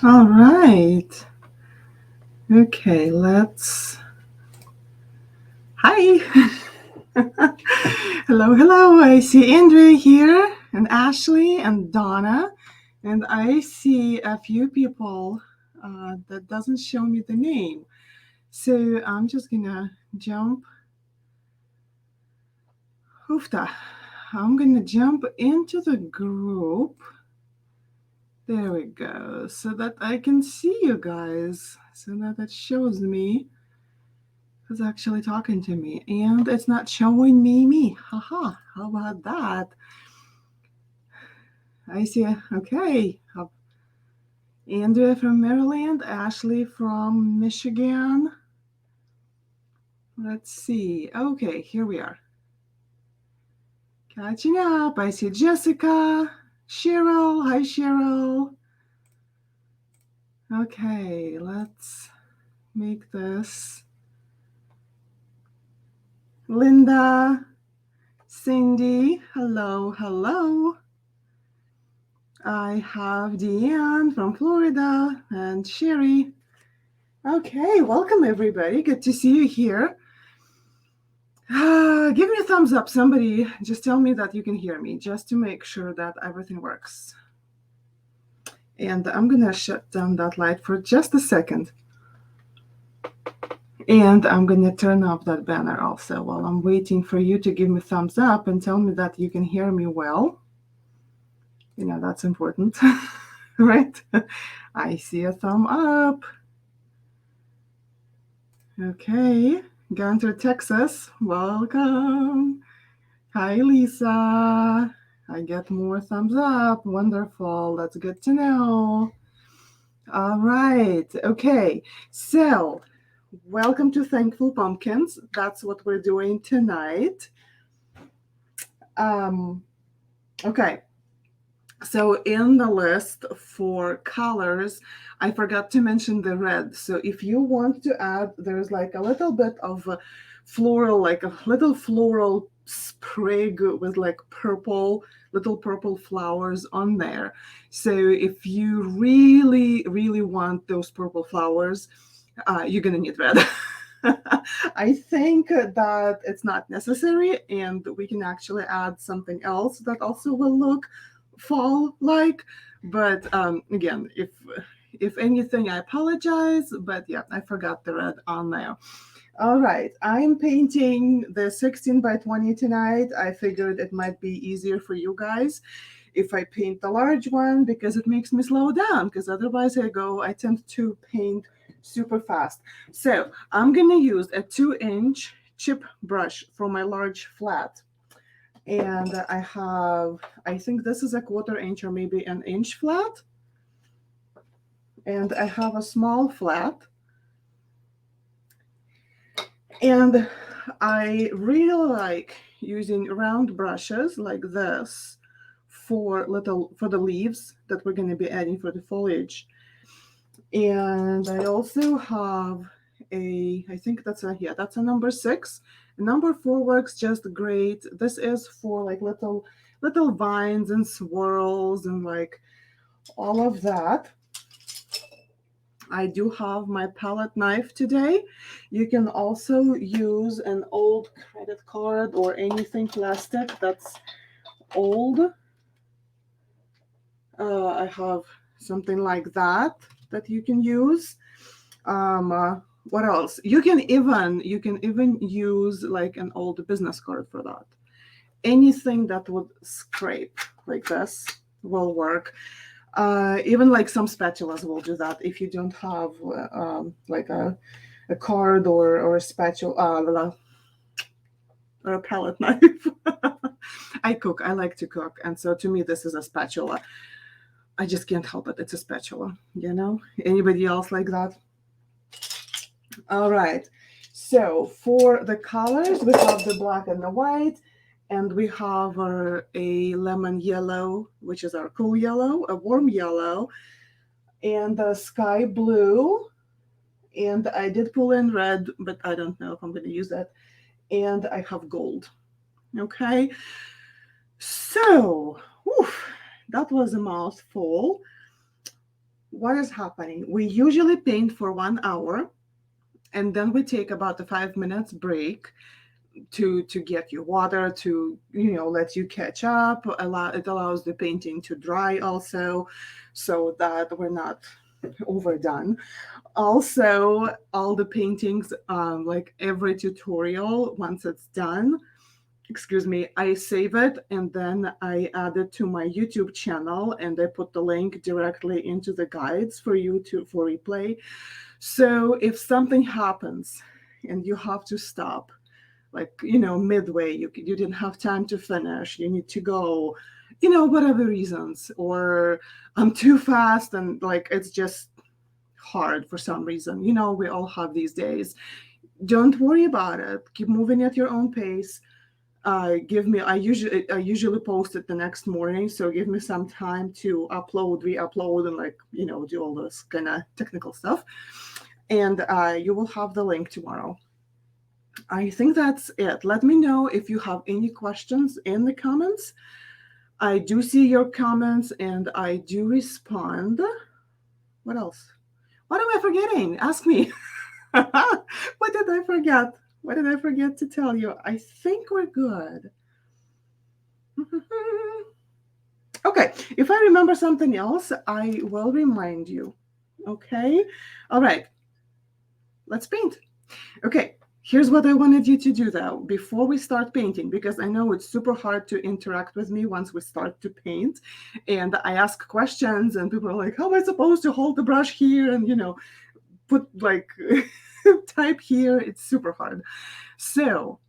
All right. Okay, let's. Hi. Hello. I see Andrea here, and Ashley, and Donna, and I see a few people that doesn't show me the name. So I'm just gonna jump. Hoofda. I'm gonna jump into the group. There we go, so that I can see you guys, so that it shows me who's actually talking to me, and it's not showing me. Haha, how about that? I see. Okay. Andrea from Maryland, Ashley from Michigan. Let's see. Okay, here we are. Catching up. I see Jessica, Cheryl. Hi, Cheryl. Okay, let's make this. Linda, Cindy, hello. I have Deanne from Florida and Sherry. Okay, welcome everybody. Good to see you here. Give me a thumbs up. Somebody just tell me that you can hear me, just to make sure that everything works. And I'm gonna shut down that light for just a second. And I'm gonna turn off that banner also while I'm waiting for you to give me thumbs up and tell me that you can hear me well. That's important, right? I see a thumb up. Okay, Gunter, Texas, welcome. Hi, Lisa. I get more thumbs up. Wonderful. That's good to know. All right. Okay. So, welcome to Thankful Pumpkins. That's what we're doing tonight. Okay. So, in the list for colors, I forgot to mention the red. So, if you want to add, there's like a little bit of floral, like a little floral sprig with like little purple flowers on there. So, if you really want those purple flowers, you're going to need red. I think that it's not necessary, and we can actually add something else that also will look fall like. But again, if anything, I apologize. But yeah, I forgot the red on there. All right, I'm painting the 16 by 20 tonight. I figured it might be easier for you guys if I paint the large one, because it makes me slow down, because otherwise I tend to paint super fast. So I'm gonna use a 2-inch chip brush for my large flat. And I think this is a 1/4 inch or maybe an inch flat. And I have a small flat. And I really like using round brushes like this for the leaves that we're going to be adding for the foliage. And I also have I think that's a number 6. Number 4 works just great. This is for like little vines and swirls and like all of that. I do have my palette knife today. You can also use an old credit card or anything plastic that's old. I have something like that you can use. What else? You can even use like an old business card for that. Anything that would scrape like this will work. Even like some spatulas will do that if you don't have like a card or a spatula or a palette knife. I cook. I like to cook, and so to me, this is a spatula. I just can't help it. It's a spatula. Anybody else like that? All right. So for the colors, we have the black and the white, and we have a lemon yellow, which is our cool yellow, a warm yellow, and a sky blue. And I did pull in red, but I don't know if I'm going to use that. And I have gold. Okay. So, that was a mouthful. what is happening? We usually paint for 1 hour, and then we take about a 5 minutes break to get your water, to let you catch up. It allows the painting to dry also, so that we're not overdone. Also, all the paintings, like every tutorial, once it's done, excuse me, I save it and then I add it to my YouTube channel, and I put the link directly into the guides for you to for replay. So if something happens and you have to stop, like midway, you didn't have time to finish, you need to go, whatever reasons, or I'm too fast and like it's just hard for some reason, we all have these days. Don't worry about it, keep moving at your own pace. Give me I usually post it the next morning, so give me some time to upload, re-upload, and like do all this kind of technical stuff, and you will have the link tomorrow. I think that's it. Let me know if you have any questions in the comments. I do see your comments and I do respond. What else? What am I forgetting? Ask me. What did I forget? What did I forget to tell you? I think we're good. Okay, if I remember something else, I will remind you. Okay? All right, let's paint. Okay, here's what I wanted you to do though before we start painting, because I know it's super hard to interact with me once we start to paint. And I ask questions, and people are like, how am I supposed to hold the brush here? And, put like type here. It's super hard. So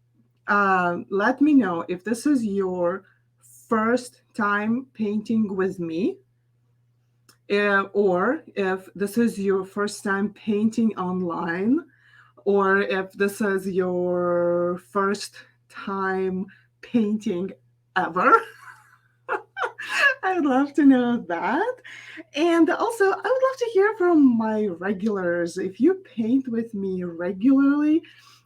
let me know if this is your first time painting with me, or if this is your first time painting online, or if this is your first time painting ever. I would love to know that. And also, I would love to hear from my regulars. If you paint with me regularly,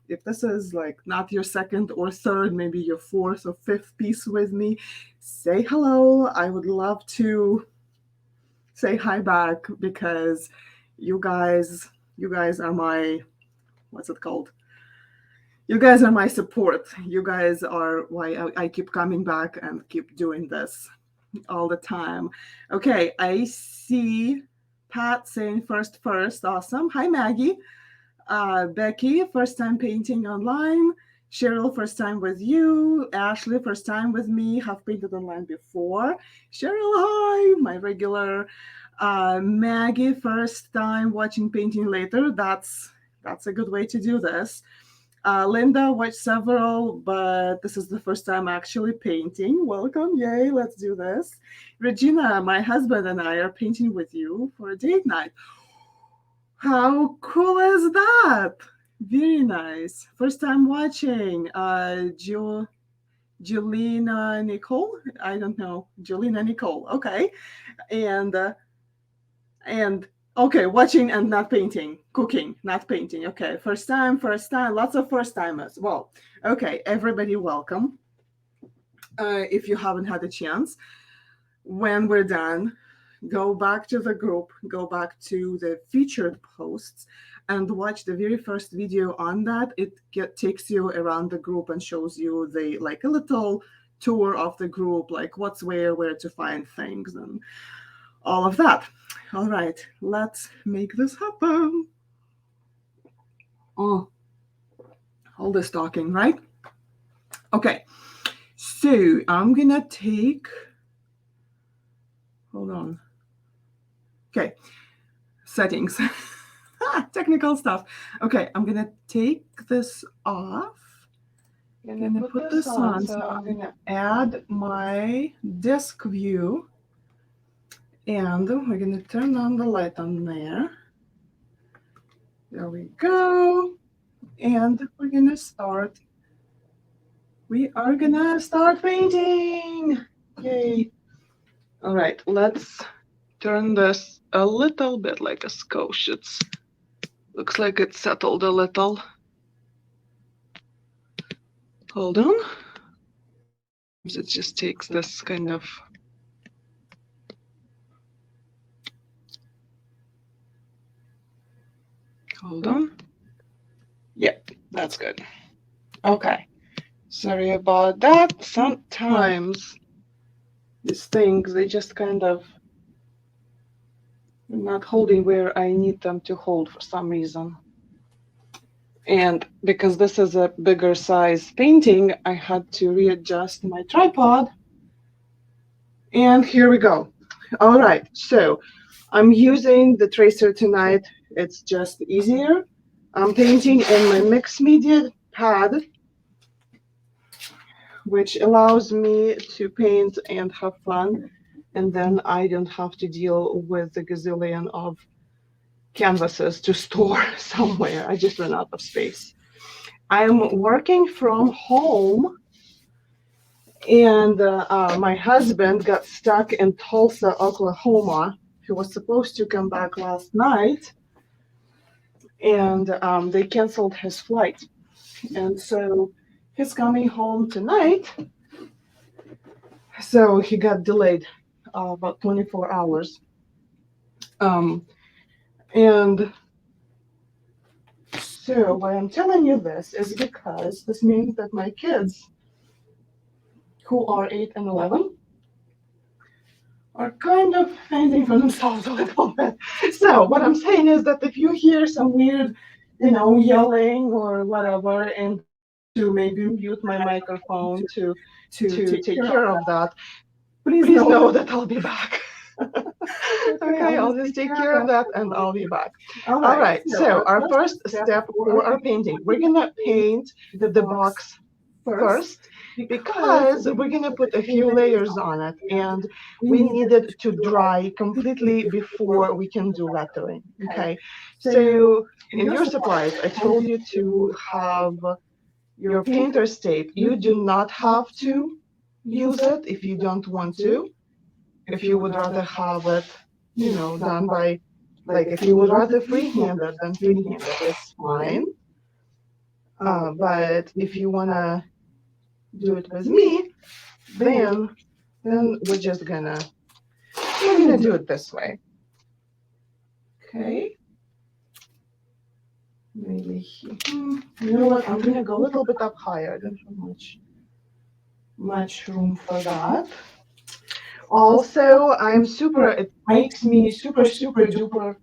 if this is like not your second or third, maybe your fourth or fifth piece with me, say hello. I would love to say hi back, because you guys are my, what's it called? You guys are my support. You guys are why I keep coming back and keep doing this all the time. Okay, I see Pat saying first. Awesome. Hi, Maggie. Becky, first time painting online. Cheryl, first time with you. Ashley, first time with me. Have painted online before. Cheryl, hi, my regular. Maggie, first time watching painting later. That's a good way to do this. Linda watched several, but this is the first time actually painting. Welcome, yay, let's do this. Regina, my husband and I are painting with you for a date night. How cool is that? Very nice. First time watching. Julina Nicole? I don't know. Julina Nicole. Okay. And and okay, watching and not painting, cooking, not painting. Okay, first time, lots of first timers. Well, okay, everybody, welcome. If you haven't had a chance, when we're done, go back to the group, go back to the featured posts, and watch the very first video on that. Takes you around the group and shows you the like a little tour of the group, like what's where to find things, and all of that. All right, let's make this happen. Oh, all this talking, right? Okay, so I'm gonna take, hold on. Okay, settings, technical stuff. Okay, I'm gonna take this off. I'm gonna put this on, so I'm gonna add my disk view, and we're gonna turn on the light on there. There we go. And we're gonna start. We are gonna start painting. Yay. All right, let's turn this a little bit like a skosh. Looks like it's settled a little. Hold on. It just takes this kind of Hold on. Yep, that's good. Okay. Sorry about that. Sometimes these things, they just kind of not holding where I need them to hold for some reason. And because this is a bigger size painting, I had to readjust my tripod. And here we go. All right, so I'm using the tracer tonight. It's just easier. I'm painting in my mixed media pad, which allows me to paint and have fun. And then I don't have to deal with the gazillion of canvases to store somewhere. I just ran out of space. I'm working from home, and my husband got stuck in Tulsa, Oklahoma. He was supposed to come back last night, and they canceled his flight. And so he's coming home tonight. So he got delayed about 24 hours. And so why I'm telling you this is because this means that my kids, who are 8 and 11, are kind of fending for themselves a little bit. So what I'm saying is that if you hear some weird, yelling or whatever, and to maybe mute my microphone to take care of that, please know that I'll be back. Okay, I'll just take care of that and I'll be back. All right, so our first step for our painting, we're gonna paint the box first because we're gonna put a few layers on it, and we need it to dry completely before we can do lettering. Okay, so in your supplies, I told you to have your painter's tape. You do not have to use it if you don't want to. If you would rather have it, done by, like, if you would rather freehand it, then freehand it is fine. But if you wanna do it with me, then we're just gonna do it this way. Okay. Maybe here. You know what? I'm gonna go a little bit up higher. I don't have much room for that. Also, it makes me super duper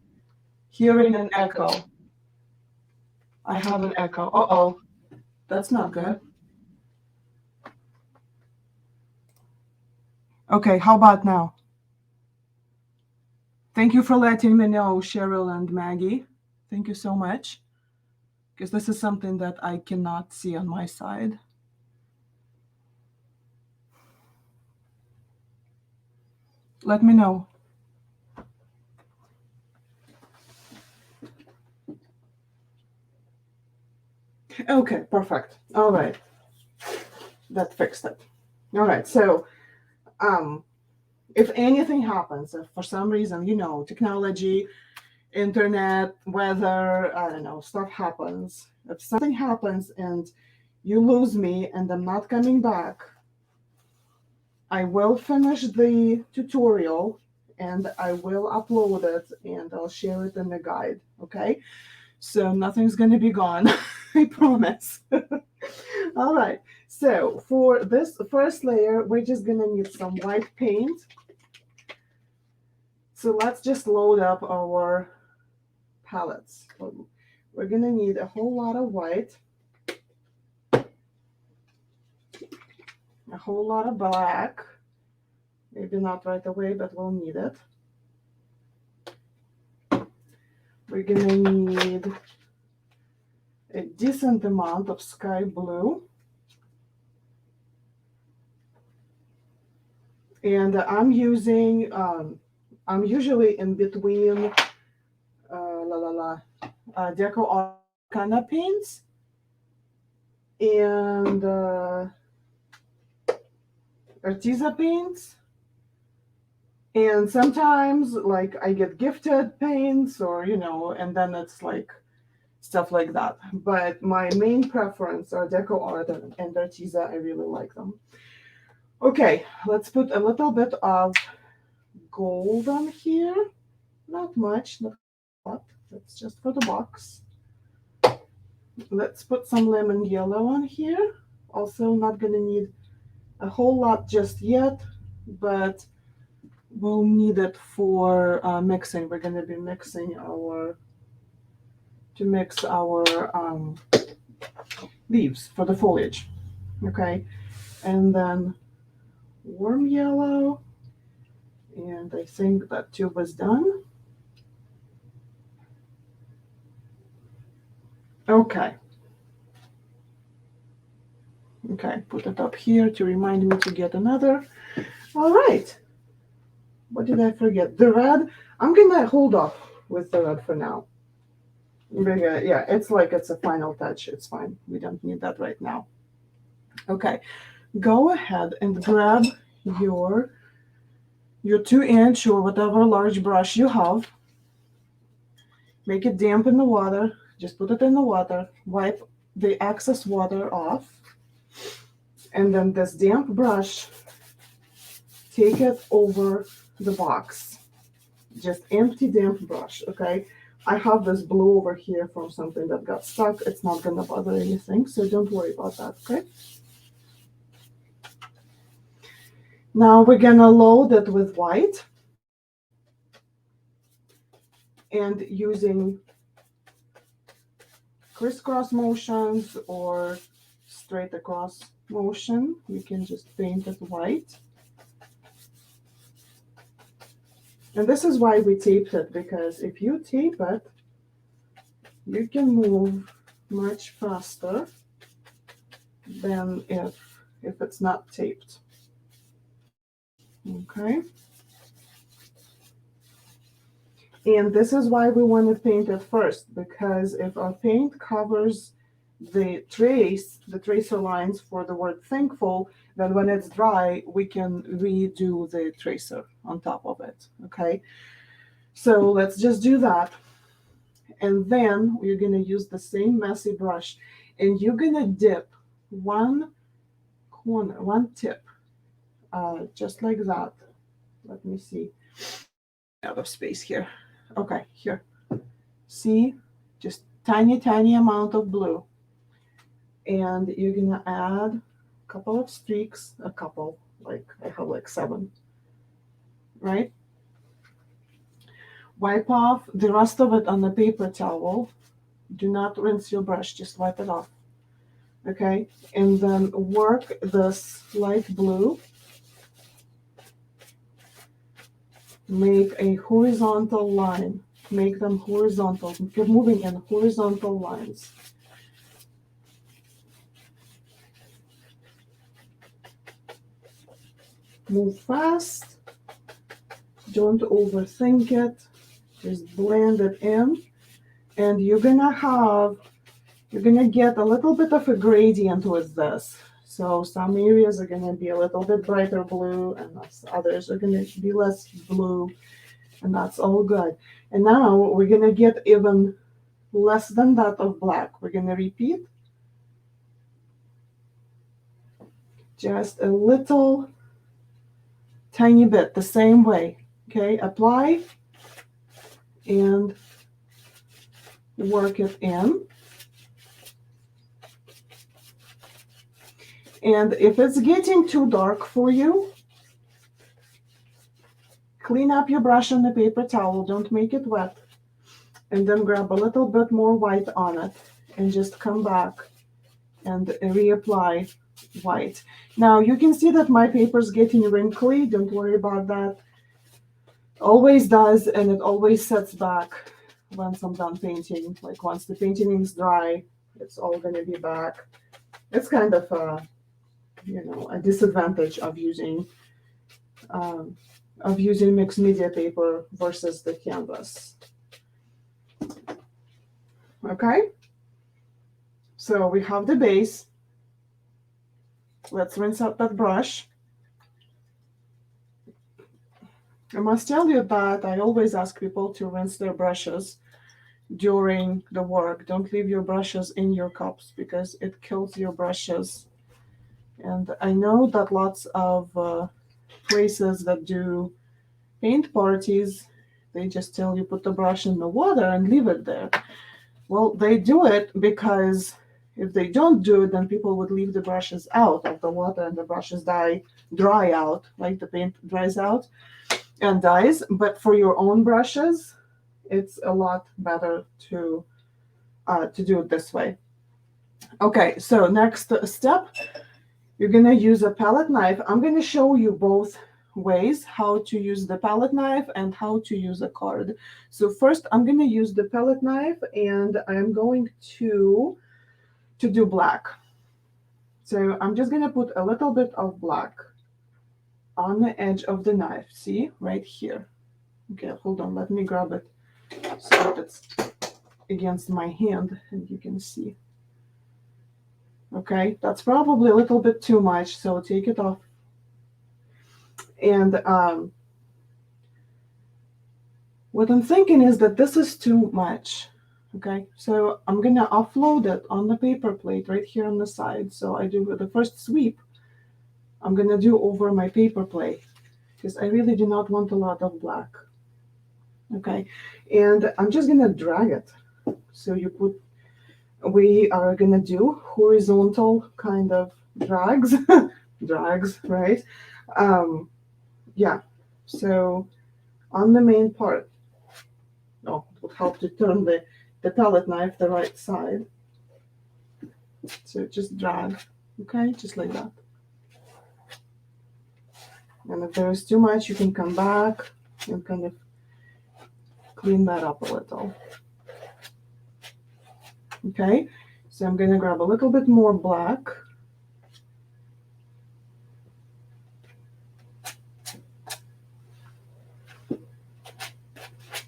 hearing an echo. I have an echo. Uh-oh. That's not good. Okay, how about now? Thank you for letting me know, Cheryl and Maggie. Thank you so much. Because this is something that I cannot see on my side. Let me know. Okay, perfect. All right. That fixed it. All right, so if anything happens, if for some reason, technology, internet, weather, I don't know, stuff happens. If something happens and you lose me and I'm not coming back, I will finish the tutorial and I will upload it and I'll share it in the guide, okay? So nothing's going to be gone, I promise. All right, so for this first layer, we're just going to need some white paint. So let's just load up our palettes. We're going to need a whole lot of white, a whole lot of black. Maybe not right away, but we'll need it. We're going to need a decent amount of sky blue. And I'm using, I'm usually in between Deco Arcana paints and Arteza paints. And sometimes, like, I get gifted paints or, and then it's like stuff like that. But my main preference are Deco Art and Arteza. I really like them. Okay, let's put a little bit of gold on here. Not much, not a lot. That's just for the box. Let's put some lemon yellow on here. Also not gonna need a whole lot just yet, but we'll need it for mixing. We're gonna be mixing to mix our leaves for the foliage. Okay, and then warm yellow, and I think that tube is done. Okay. Okay, put it up here to remind me to get another. All right. What did I forget? The red. I'm gonna hold off with the red for now. Yeah, it's like it's a final touch. It's fine. We don't need that right now. Okay, go ahead and grab your your 2-inch or whatever large brush you have. Make it damp in the water. Just put it in the water. Wipe the excess water off. And then this damp brush, take it over the box. Just empty damp brush, okay? I have this blue over here from something that got stuck. It's not gonna bother anything, so don't worry about that, okay? Now we're gonna load it with white and using crisscross motions or straight across motion, you can just paint it white. And this is why we taped it, because if you tape it, you can move much faster than if it's not taped. Okay. And this is why we want to paint it first, because if our paint covers the tracer lines for the word thankful, then when it's dry, we can redo the tracer on top of it, okay? So let's just do that. And then we're gonna use the same messy brush, and you're gonna dip one corner, one tip, just like that. Let me see. Out of space here. Okay, here. See, just tiny amount of blue. And you're gonna add a couple of streaks, like I have like 7, right? Wipe off the rest of it on the paper towel. Do not rinse your brush, just wipe it off. Okay, and then work this light blue. Make a horizontal line. Make them horizontal. Keep moving in horizontal lines. Move fast. Don't overthink it. Just blend it in. And you're gonna get a little bit of a gradient with this. So some areas are gonna be a little bit brighter blue, and others are gonna be less blue, and that's all good. And now we're gonna get even less than that of black. We're gonna repeat just a little tiny bit the same way. Okay, apply and work it in. And if it's getting too dark for you, clean up your brush on the paper towel, don't make it wet, and then grab a little bit more white on it and just come back and reapply white. Now you can see that my paper is getting wrinkly. Don't worry about that. Always does, and it always sets back once I'm done painting. Like once the painting is dry, it's all going to be back. It's kind of a disadvantage of using mixed media paper versus the canvas. Okay, so we have the base. Let's rinse out that brush. I must tell you that I always ask people to rinse their brushes during the work. Don't leave your brushes in your cups because it kills your brushes. And I know that lots of places that do paint parties, they just tell you put the brush in the water and leave it there. Well, they do it because if they don't do it, then people would leave the brushes out of the water and the brushes dry out, like the paint dries out and dies. But for your own brushes, it's a lot better to do it this way. Okay, so next step, you're gonna use a palette knife. I'm gonna show you both ways how to use the palette knife and how to use a card. So first I'm gonna use the palette knife and I'm going to do black. So I'm just gonna put a little bit of black on the edge of the knife. See, right here. Okay, hold on, let me grab it so that it's against my hand and you can see. Okay, that's probably a little bit too much, so take it off. And what I'm thinking is that this is too much. Okay, so I'm gonna offload it on the paper plate right here on the side. So I do the first sweep, I'm gonna do over my paper plate because I really do not want a lot of black. Okay, and I'm just gonna drag it. So we are gonna do horizontal kind of drags, drags, right? Um, yeah, so on the main part, oh, it would help to turn the palette knife the right side. So just drag, okay, just like that. And if there's too much, you can come back and kind of clean that up a little. Okay, so I'm gonna grab a little bit more black.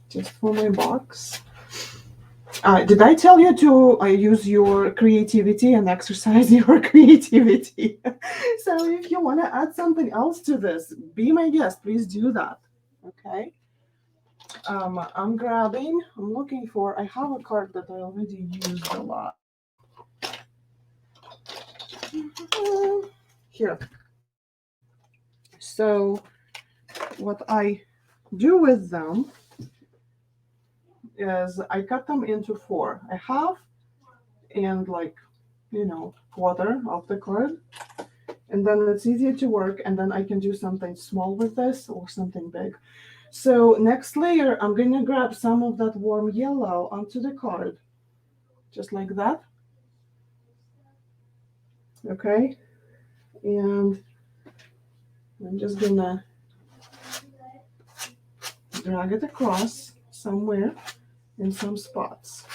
Just for my box. Did I tell you to use your creativity and exercise your creativity? So if you want to add something else to this, be my guest. Please do that. Okay. I'm looking for, I have a card that I already used a lot. Here. So what I do with them is I cut them into four. I half and like, quarter of the card. And then it's easier to work. And then I can do something small with this or something big. So next layer, I'm going to grab some of that warm yellow onto the card. Just like that. Okay. And I'm just going to drag it across somewhere in some spots.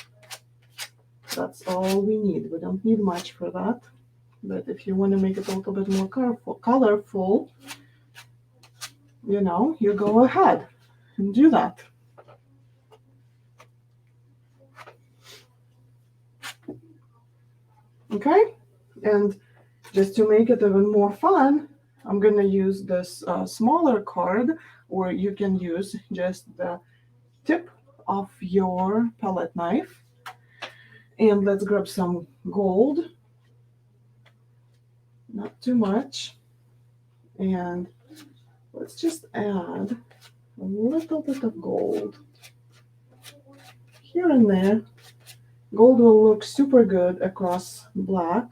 That's all we need. We don't need much for that. But if you want to make it a little bit more colorful, you go ahead and do that. Okay? And just to make it even more fun, I'm going to use this smaller card, or you can use just the tip of your palette knife. And let's grab some gold. Not too much. And let's just add a little bit of gold here and there. Gold will look super good across black.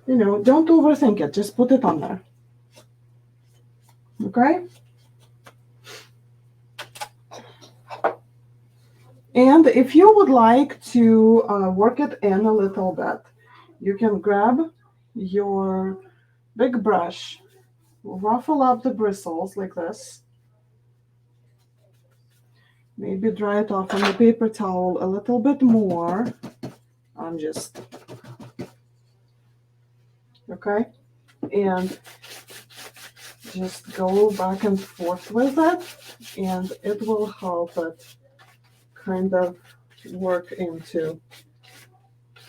Don't overthink it. Just put it on there. Okay? And if you would like to work it in a little bit, you can grab your big brush, ruffle up the bristles like this. Maybe dry it off on the paper towel a little bit more. I'm just, okay? And just go back and forth with it, and it will help it kind of work into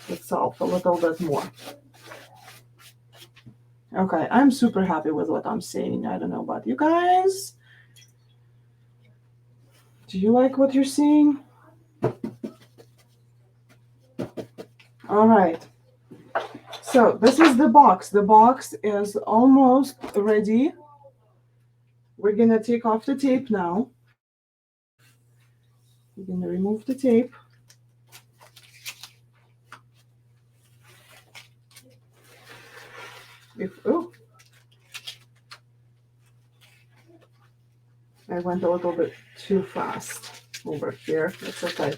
itself a little bit more. Okay, I'm super happy with what I'm seeing. I don't know about you guys. Do you like what you're seeing? All right. So this is the box. The box is almost ready. We're gonna take off the tape now. We're gonna remove the tape. Oh, I went a little bit too fast over here. It's okay.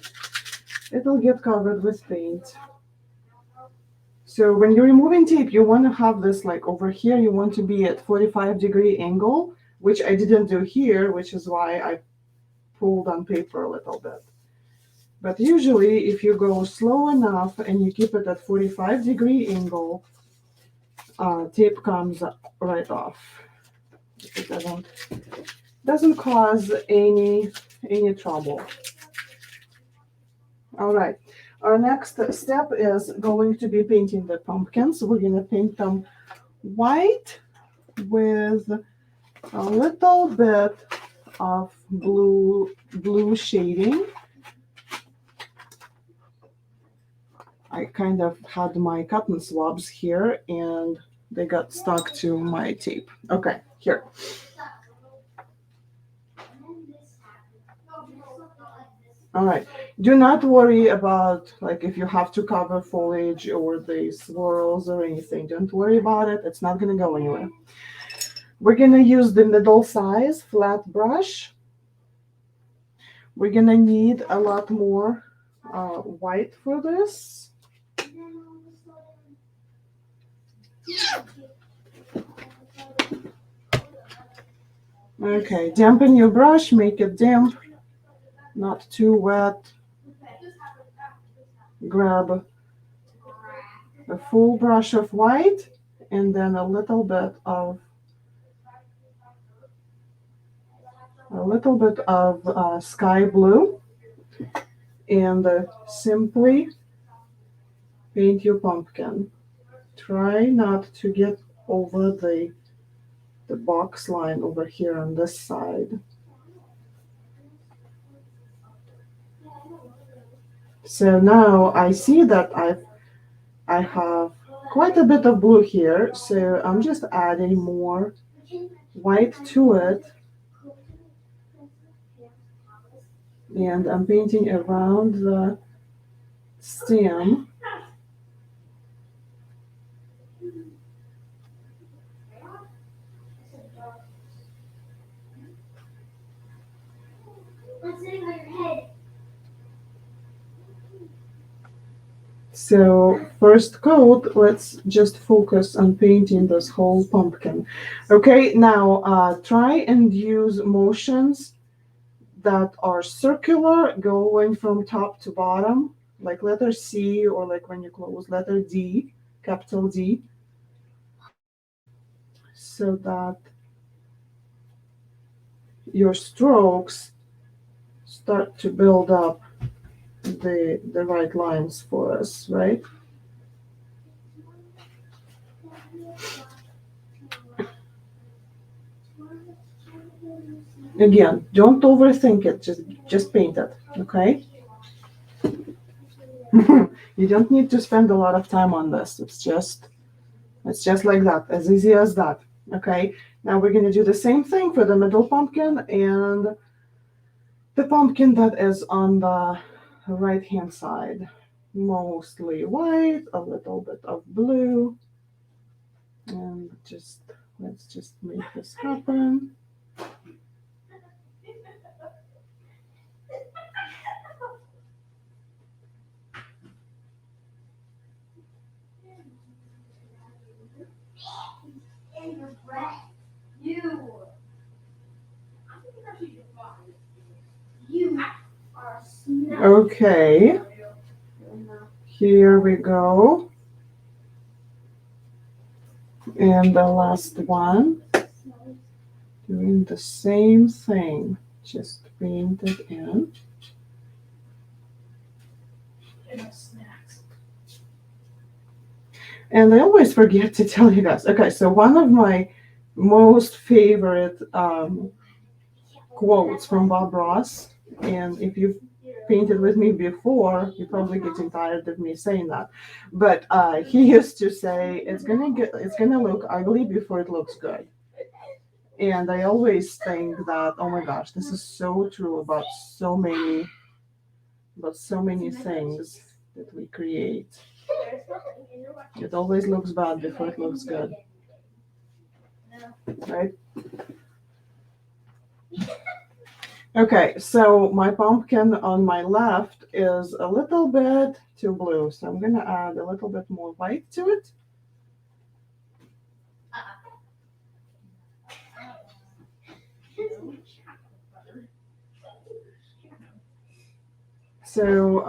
It'll get covered with paint. So when you're removing tape, you want to have this like over here, you want to be at 45-degree angle, which I didn't do here, which is why I pulled on paper a little bit. But usually if you go slow enough and you keep it at 45-degree angle, tape comes right off. It doesn't cause any trouble. All right. Our next step is going to be painting the pumpkins. We're going to paint them white with a little bit of blue shading. I kind of had my cotton swabs here and they got stuck to my tape. Okay, here. All right. Do not worry about like if you have to cover foliage or the swirls or anything. Don't worry about it. It's not going to go anywhere. We're going to use the middle size flat brush. We're going to need a lot more white for this. Okay, dampen your brush, make it damp, not too wet. Grab a full brush of white and then a little bit of sky blue, and simply paint your pumpkin. Try not to get over the box line over here on this side. So now I see that I have quite a bit of blue here, so I'm just adding more white to it, and I'm painting around the stem. So first coat, let's just focus on painting this whole pumpkin. Okay, now try and use motions that are circular, going from top to bottom, like letter C, or like when you close letter D, capital D, so that your strokes start to build up the right lines for us, right? Again, don't overthink it, just paint it, okay? You don't need to spend a lot of time on this. It's just like that, as easy as that. Okay, now we're going to do the same thing for the middle pumpkin and the pumpkin that is on the right hand side. Mostly white, a little bit of blue, and let's just make this happen. Okay, here we go. And the last one, doing the same thing, just paint it in. And I always forget to tell you guys. Okay, so one of my most favorite quotes from Bob Ross, and if you've painted with me before, you're probably getting tired of me saying that. But he used to say it's gonna look ugly before it looks good. And I always think that, oh my gosh, this is so true about so many things that we create. It always looks bad before it looks good. Right? Okay, so my pumpkin on my left is a little bit too blue, so I'm gonna add a little bit more white to it. So,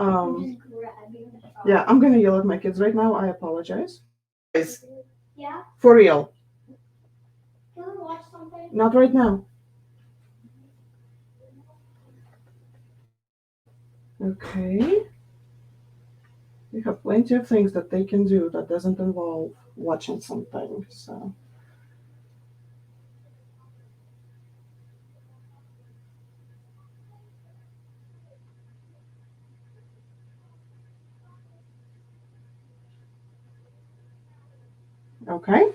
yeah, I'm gonna yell at my kids right now. I apologize. Yeah? For real. Can we watch something? Not right now. Okay. We have plenty of things that they can do that doesn't involve watching something. So, okay.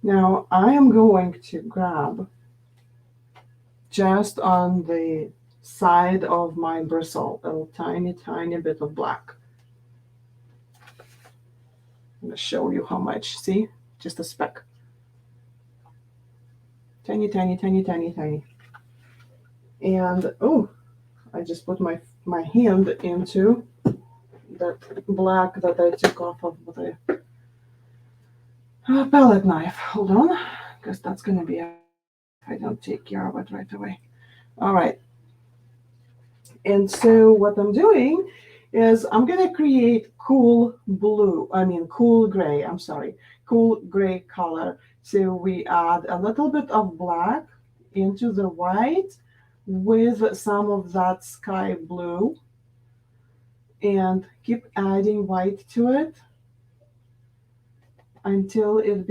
Now I am going to grab just on the side of my bristle a tiny, tiny bit of black. I'm going to show you how much. See? Just a speck. Tiny, tiny, tiny, tiny, tiny. And, oh, I just put my hand into that black that I took off of the palette knife. Hold on, because that's going to be if I don't take care of it right away. All right. And so what I'm doing is I'm going to create cool gray, I'm sorry, cool gray color. So we add a little bit of black into the white with some of that sky blue and keep adding white to it until it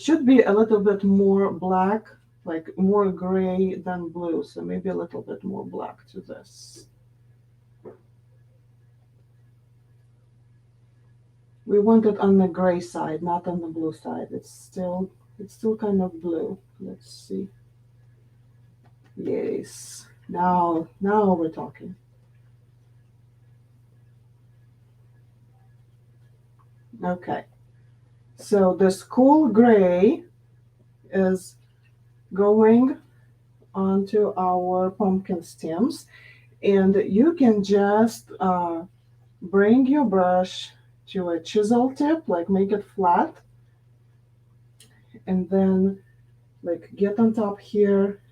should be a little bit more black, like more gray than blue. So maybe a little bit more black to this. We want it on the gray side, not on the blue side. It's still kind of blue. Let's see. Yes. Now we're talking. Okay. So this cool gray is going onto our pumpkin stems, and you can just bring your brush to a chisel tip, like make it flat, and then like get on top here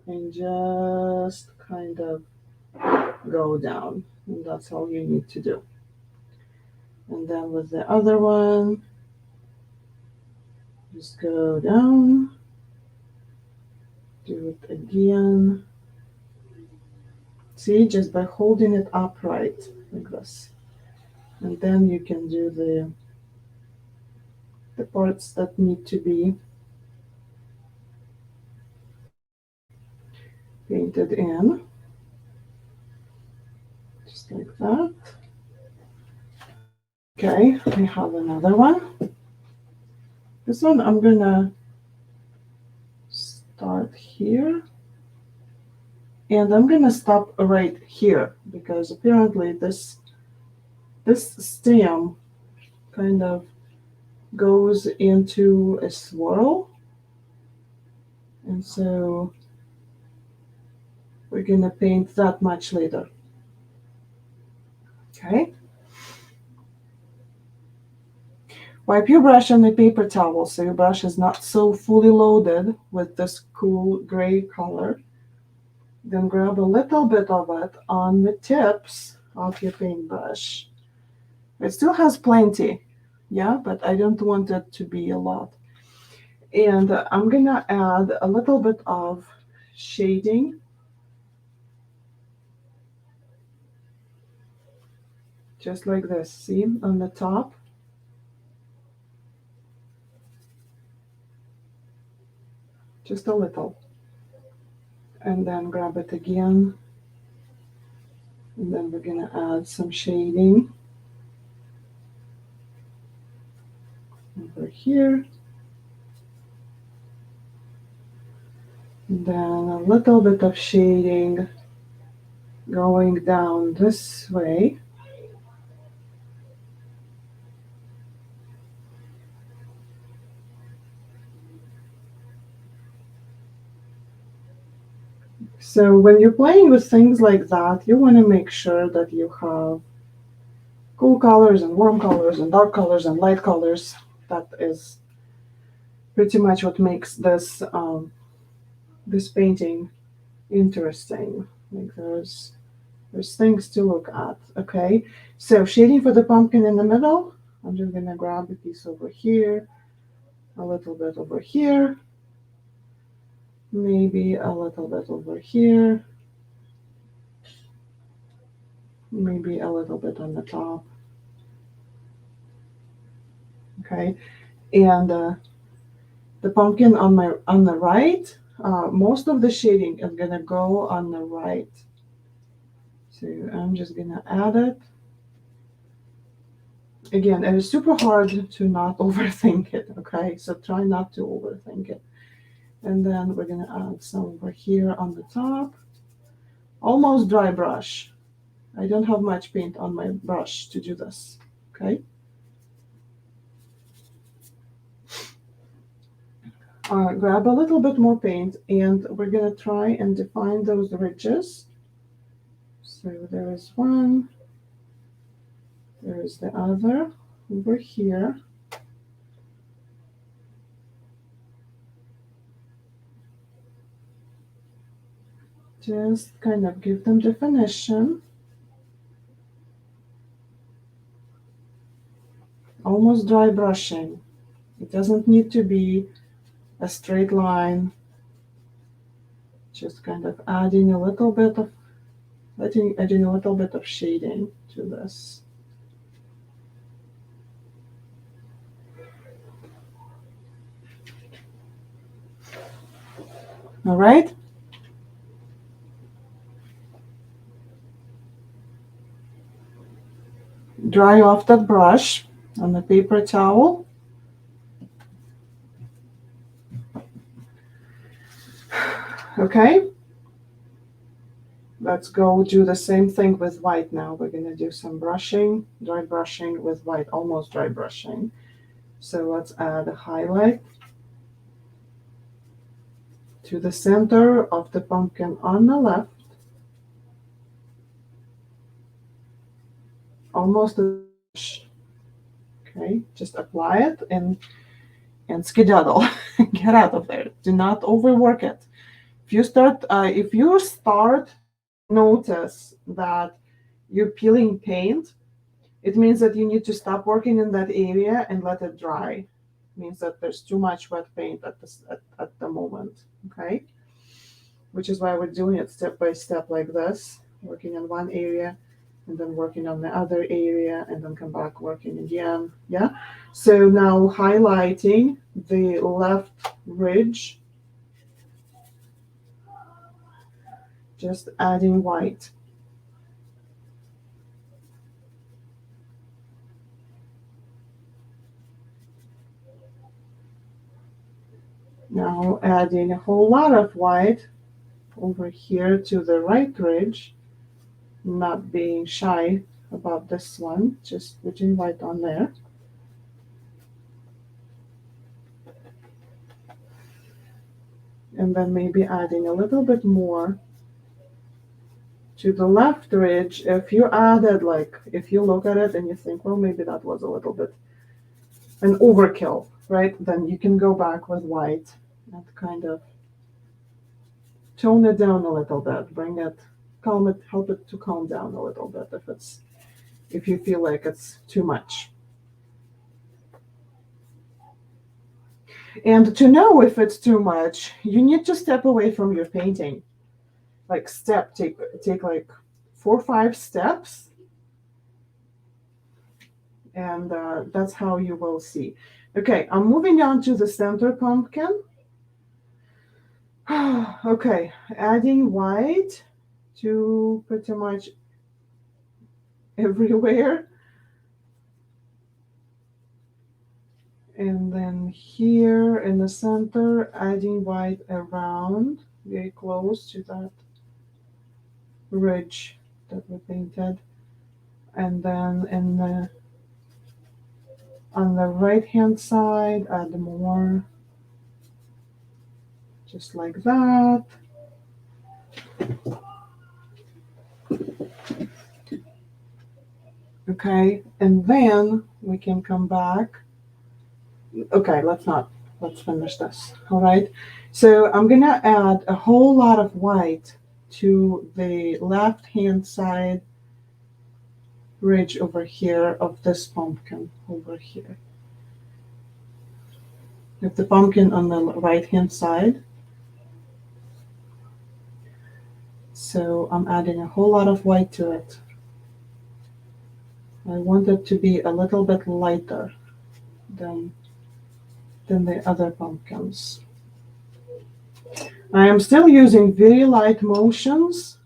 and just kind of go down. And that's all you need to do. And then with the other one, just go down, do it again. See, just by holding it upright like this. And then you can do the parts that need to be painted in, just like that. Okay, I have another one. This one I'm gonna start here. And I'm gonna stop right here because apparently this stem kind of goes into a swirl. And so we're gonna paint that much later. Okay. Wipe your brush on a paper towel so your brush is not so fully loaded with this cool gray color. Then grab a little bit of it on the tips of your paintbrush. It still has plenty, yeah, but I don't want it to be a lot. And I'm gonna add a little bit of shading, just like this, see, on the top. Just a little. and then grab it again, and then we're gonna add some shading over here, and then a little bit of shading going down this way. So when you're playing with things like that, you want to make sure that you have cool colors and warm colors and dark colors and light colors. That is pretty much what makes this painting interesting. Like there's things to look at. Okay, so shading for the pumpkin in the middle. I'm just gonna grab a piece over here, a little bit over here, maybe a little bit over here, maybe a little bit on the top. Okay, and the pumpkin on the right. Most of the shading is gonna go on the right. So I'm just gonna add it. Again, it is super hard to not overthink it, okay? So try not to overthink it. And then we're gonna add some over here on the top. Almost dry brush. I don't have much paint on my brush to do this, okay? Grab a little bit more paint and we're gonna try and define those ridges. So there is one, there is the other over here. Just kind of give them definition. Almost dry brushing. It doesn't need to be a straight line. Just kind of adding a little bit of adding a little bit of shading to this. All right. Dry off that brush on the paper towel. Okay. Let's go do the same thing with white now. We're going to do some brushing, dry brushing with white, almost dry brushing. So let's add a highlight to the center of the pumpkin on the left. Almost a brush. Okay, just apply it and skedaddle. Get out of there. Do not overwork it. If you start notice that you're peeling paint, it means that you need to stop working in that area and let it dry. It means that there's too much wet paint at the moment. Okay, which is why we're doing it step by step like this, working in one area and then working on the other area and then come back working again. Yeah. So now highlighting the left ridge, just adding white. Now adding a whole lot of white over here to the right ridge, not being shy about this one, just putting white on there. And then maybe adding a little bit more to the left ridge. If you added, like, if you look at it and you think, well, maybe that was a little bit an overkill, right? Then you can go back with white and kind of tone it down a little bit, help it to calm down a little bit if you feel like it's too much. And to know if it's too much, you need to step away from your painting. Like take like 4 or 5 steps, and that's how you will see. Okay, I'm moving on to the center pumpkin. Okay, adding white to pretty much everywhere. And then here in the center, adding white around, very close to that ridge that we painted. And then on the right hand side, add more, just like that. Okay, and then we can come back. Okay, let's finish this. All right, so I'm gonna add a whole lot of white to the left hand side ridge over here of this pumpkin over here. With the pumpkin on the right hand side. So I'm adding a whole lot of white to it. I want it to be a little bit lighter than the other pumpkins. I am still using very light motions.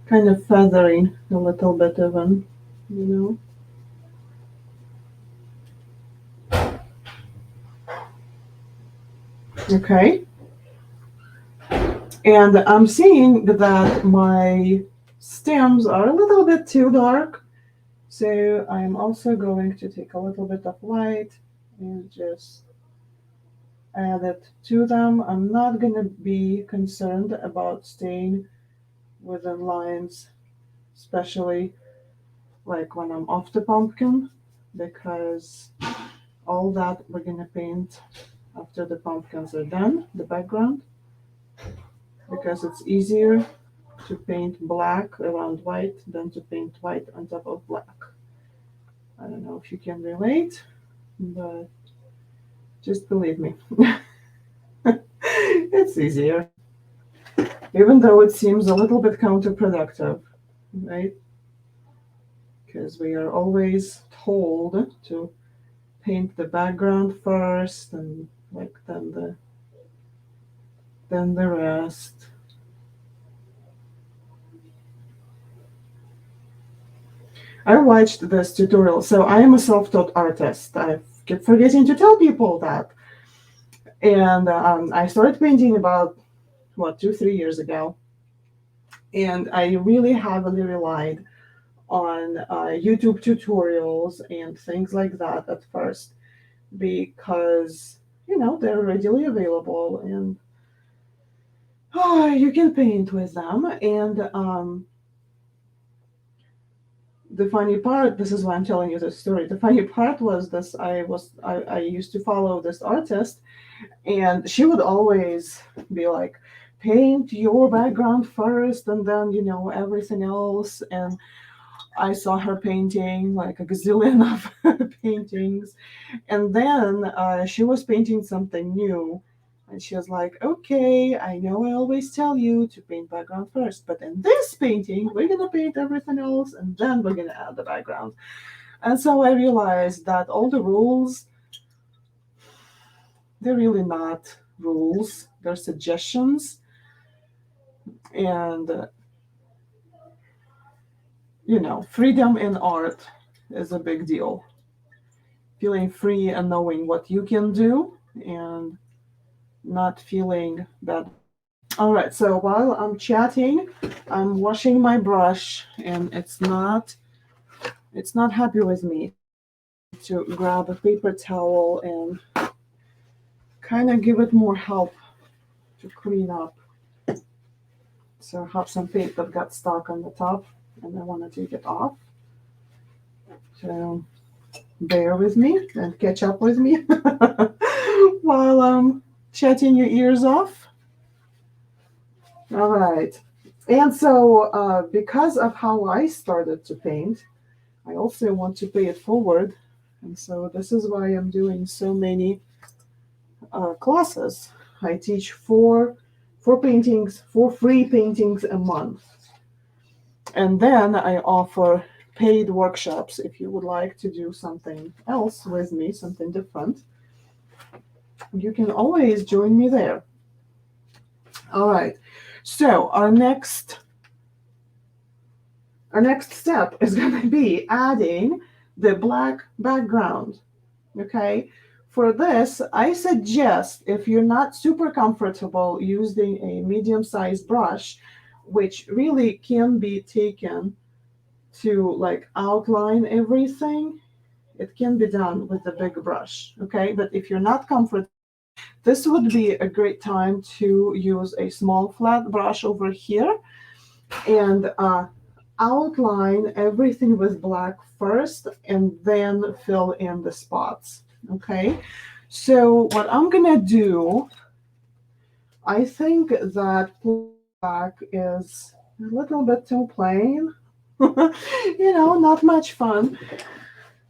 Kind of feathering a little bit even, you know. Okay. And I'm seeing that my stems are a little bit too dark. So I'm also going to take a little bit of white and just add it to them. I'm not going to be concerned about staying within lines, especially like when I'm off the pumpkin, because all that we're going to paint after the pumpkins are done, the background, because it's easier to paint black around white than to paint white on top of black. I don't know if you can relate, but just believe me. It's easier, even though it seems a little bit counterproductive, right? Because we are always told to paint the background first and like then the rest. I watched this tutorial. So I am a self-taught artist. I keep forgetting to tell people that. And I started painting about, 2, 3 years ago. And I really heavily relied on YouTube tutorials and things like that at first because, they're readily available and you can paint with them. And the funny part, this is why I'm telling you this story. The funny part was this: I used to follow this artist, and she would always be like, paint your background first, and then everything else. And I saw her painting like a gazillion of paintings, and then she was painting something new. And she was like, okay, I know I always tell you to paint background first, but in this painting, we're going to paint everything else and then we're going to add the background. And so I realized that all the rules, they're really not rules, they're suggestions. And, freedom in art is a big deal. Feeling free and knowing what you can do and not feeling bad. All right, so while I'm chatting, I'm washing my brush and it's not happy with me. So I need to grab a paper towel and kind of give it more help to clean up. So I have some paint that got stuck on the top and I want to take it off. So bear with me and catch up with me while I'm chatting your ears off. All right. And so, because of how I started to paint, I also want to pay it forward. And so, this is why I'm doing so many classes. I teach four free paintings a month. And then I offer paid workshops. If you would like to do something else with me, something different, you can always join me there. All right. So our next step is going to be adding the black background. Okay. For this, I suggest if you're not super comfortable using a medium-sized brush, which really can be taken to like outline everything, it can be done with a big brush. Okay. But if you're not comfortable, this would be a great time to use a small flat brush over here and outline everything with black first and then fill in the spots. Okay, so what I'm gonna do, I think that black is a little bit too plain. Not much fun,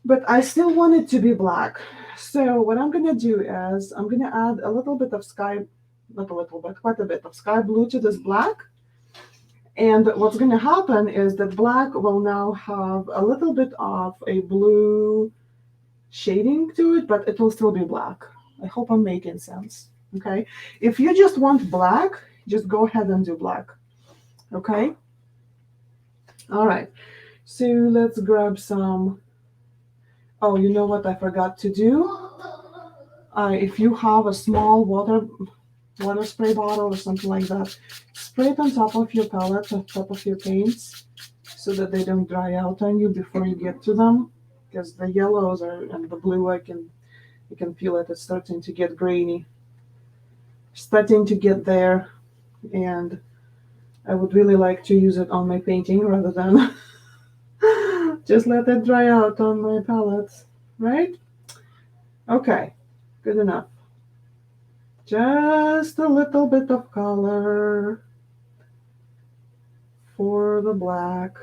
but I still want it to be black. So what I'm gonna do is I'm gonna add a little bit of sky, not a little bit, quite a bit of sky blue to this black. And what's going to happen is that black will now have a little bit of a blue shading to it, but it will still be black. I hope I'm making sense. Okay. If you just want black, just go ahead and do black. Okay. All right. So let's grab some. Oh, you know what I forgot to do? If you have a small water spray bottle or something like that, spray it on top of your palette, on top of your paints, so that they don't dry out on you before you get to them. Because the yellows are and the blue, you can feel it. It's starting to get grainy, starting to get there, and I would really like to use it on my painting rather than just let it dry out on my palettes, right? Okay, good enough. Just a little bit of color for the black.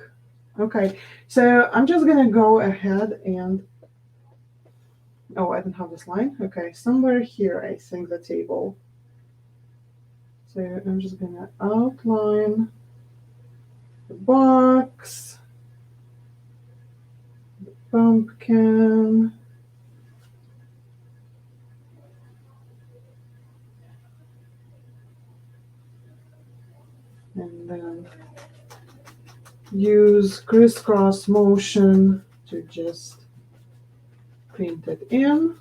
Okay, so I'm just gonna go ahead and, oh, I don't have this line. Okay, somewhere here, I think the table. So I'm just gonna outline the box, the pumpkin, and then use crisscross motion to just paint it in.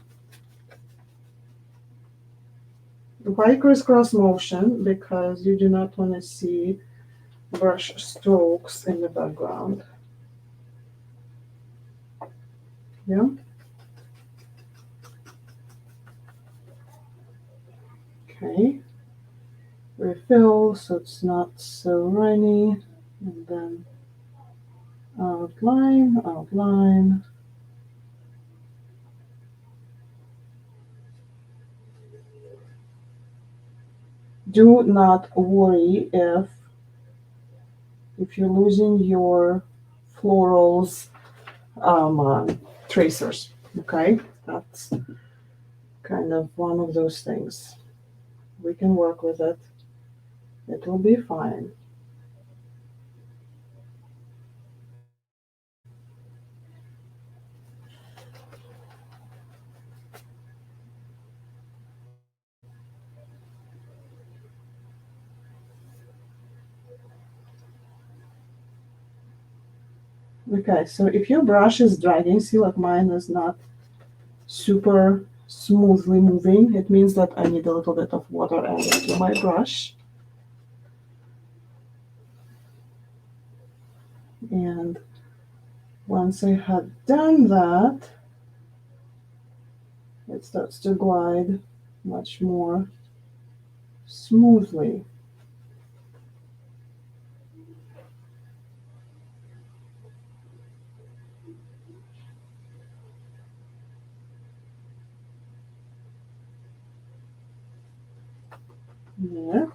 Why crisscross motion? Because you do not want to see brush strokes in the background. Yeah. Okay. Refill so it's not so runny. And then outline, outline. Do not worry if you're losing your florals tracers. Okay, that's kind of one of those things. We can work with it. It will be fine. Okay, so if your brush is dragging, see like mine is not super smoothly moving, it means that I need a little bit of water added to my brush. And once I had done that, it starts to glide much more smoothly. Yeah.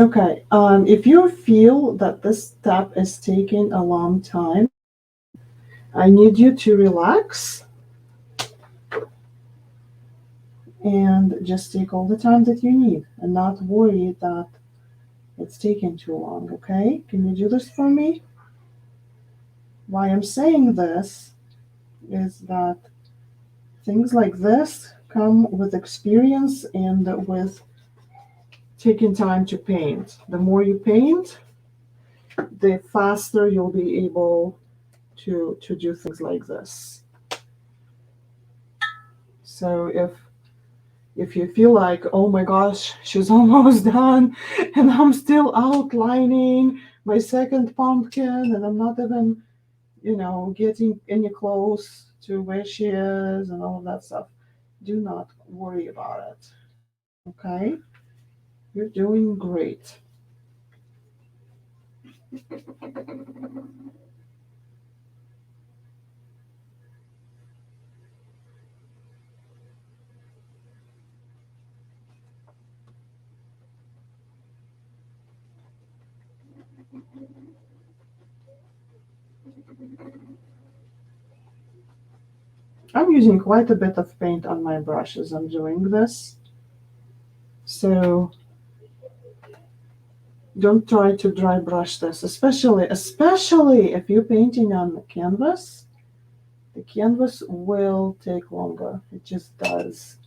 Okay, if you feel that this step is taking a long time, I need you to relax and just take all the time that you need and not worry that it's taking too long, okay? Can you do this for me? Why I'm saying this is that things like this come with experience and with taking time to paint. The more you paint, the faster you'll be able to do things like this. So if you feel like, oh my gosh, she's almost done and I'm still outlining my second pumpkin and I'm not even, getting any close to where she is and all of that stuff, do not worry about it. Okay? You're doing great. I'm using quite a bit of paint on my brush as I'm doing this. So don't try to dry brush this, especially if you're painting on the canvas. The canvas will take longer. It just does.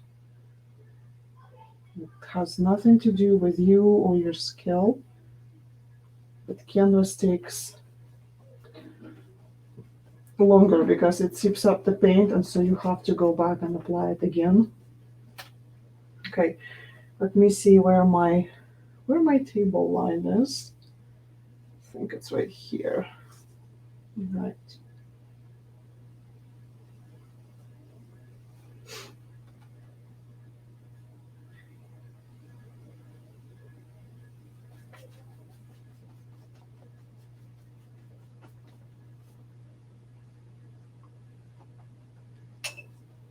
It has nothing to do with you or your skill. But canvas takes longer because it sips up the paint, and so you have to go back and apply it again. Okay, let me see where my table line is. I think it's right here. Right.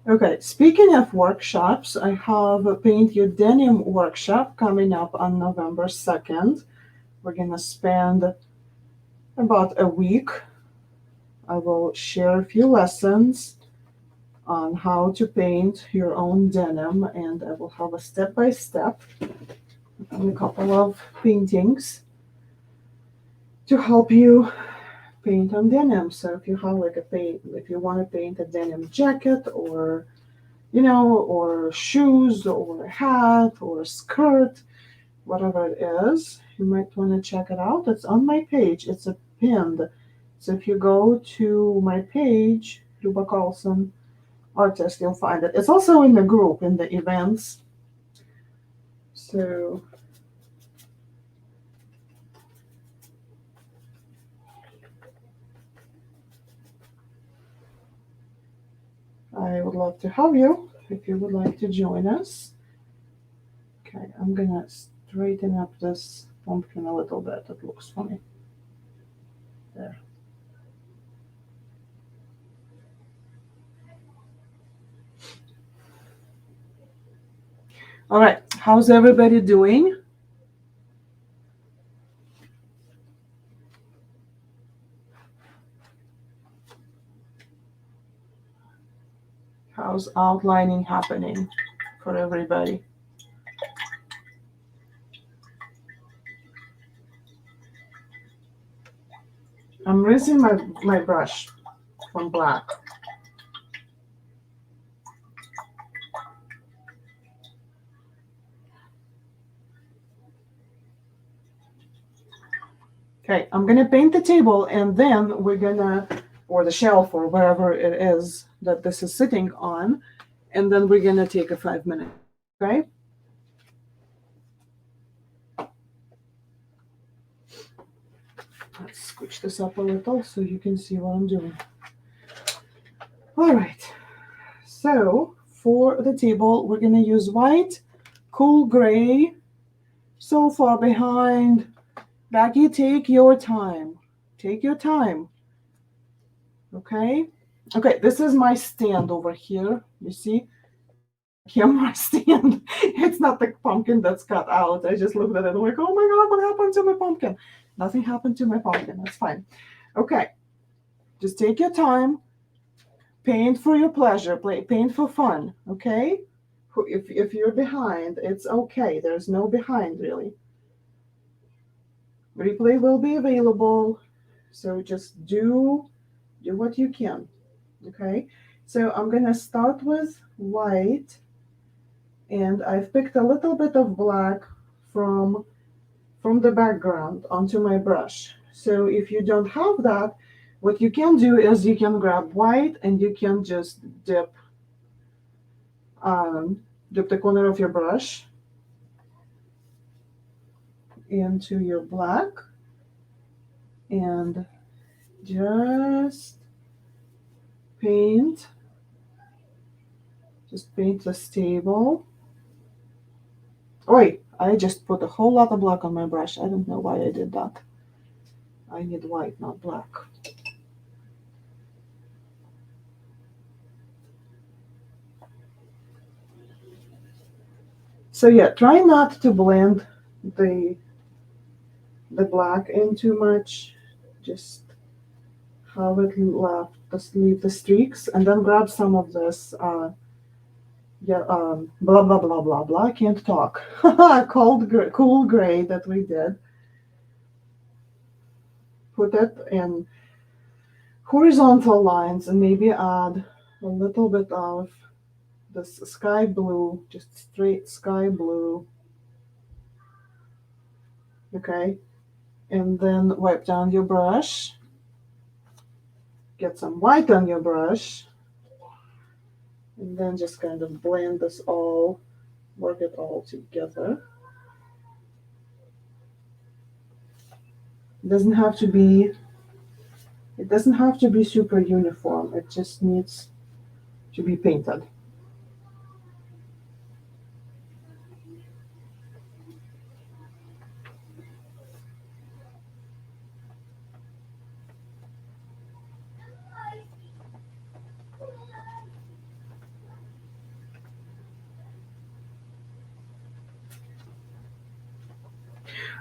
Okay, speaking of workshops, I have a Paint Your Denim workshop coming up on November 2nd. We're going to spend about a week. I will share a few lessons on how to paint your own denim, and I will have a step by step and a couple of paintings to help you paint on denim. So if you have like if you want to paint a denim jacket or or shoes or a hat or a skirt, whatever it is, you might want to check it out. It's on my page. It's a pinned. So if you go to my page, Luba Carlson Artist, you'll find it. It's also in the group, in the events. So I would love to have you if you would like to join us. Okay, I'm gonna straighten up this pumpkin a little bit. It looks funny. There. All right, how's everybody doing? How's outlining happening for everybody? I'm raising my brush from black. Okay, I'm gonna paint the table and then we're gonna, or the shelf or wherever it is that this is sitting on, and then we're gonna take a 5 minute, okay? Let's switch this up a little so you can see what I'm doing. All right, so for the table, we're gonna use white, cool gray, so far behind. Becky, take your time. Take your time. Okay? Okay, this is my stand over here. You see? camera stand. It's not the pumpkin that's cut out. I just looked at it and I'm like, oh my God, what happened to my pumpkin? Nothing happened to my pumpkin. That's fine. Okay. Just take your time. Paint for your pleasure. Paint for fun. Okay? If you're behind, it's okay. There's no behind really. Replay will be available. So just do what you can. Okay? So I'm gonna start with white, and I've picked a little bit of black from the background onto my brush. So if you don't have that, what you can do is you can grab white and you can just um, dip the corner of your brush into your black and just paint, the stable. Oh, wait, I just put a whole lot of black on my brush. I don't know why I did that. I need white, not black. So yeah, try not to blend the black in too much. Just have it left, just leave the streaks, and then grab some of this yeah, blah blah blah blah blah. I can't talk. Cool gray that we did. Put it in horizontal lines and maybe add a little bit of this sky blue, just straight sky blue. Okay, and then wipe down your brush. Get some white on your brush, and then just kind of blend this all, work it all together. It doesn't have to be super uniform. It just needs to be painted.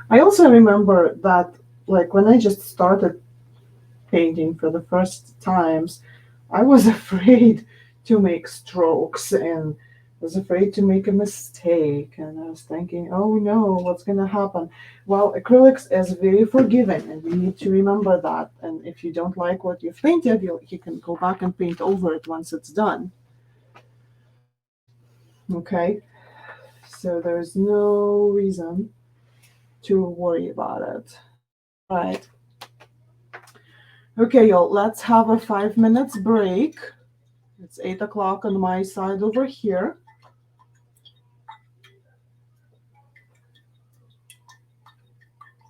I also remember that, like, when I just started painting for the first times, I was afraid to make strokes and was afraid to make a mistake. And I was thinking, oh no, what's going to happen? Well, acrylics is very forgiving, and you need to remember that. And if you don't like what you've painted, you can go back and paint over it once it's done. Okay? So there's no reason to worry about it. All right. Okay, y'all, let's have a 5 minutes break. It's 8 o'clock on my side over here.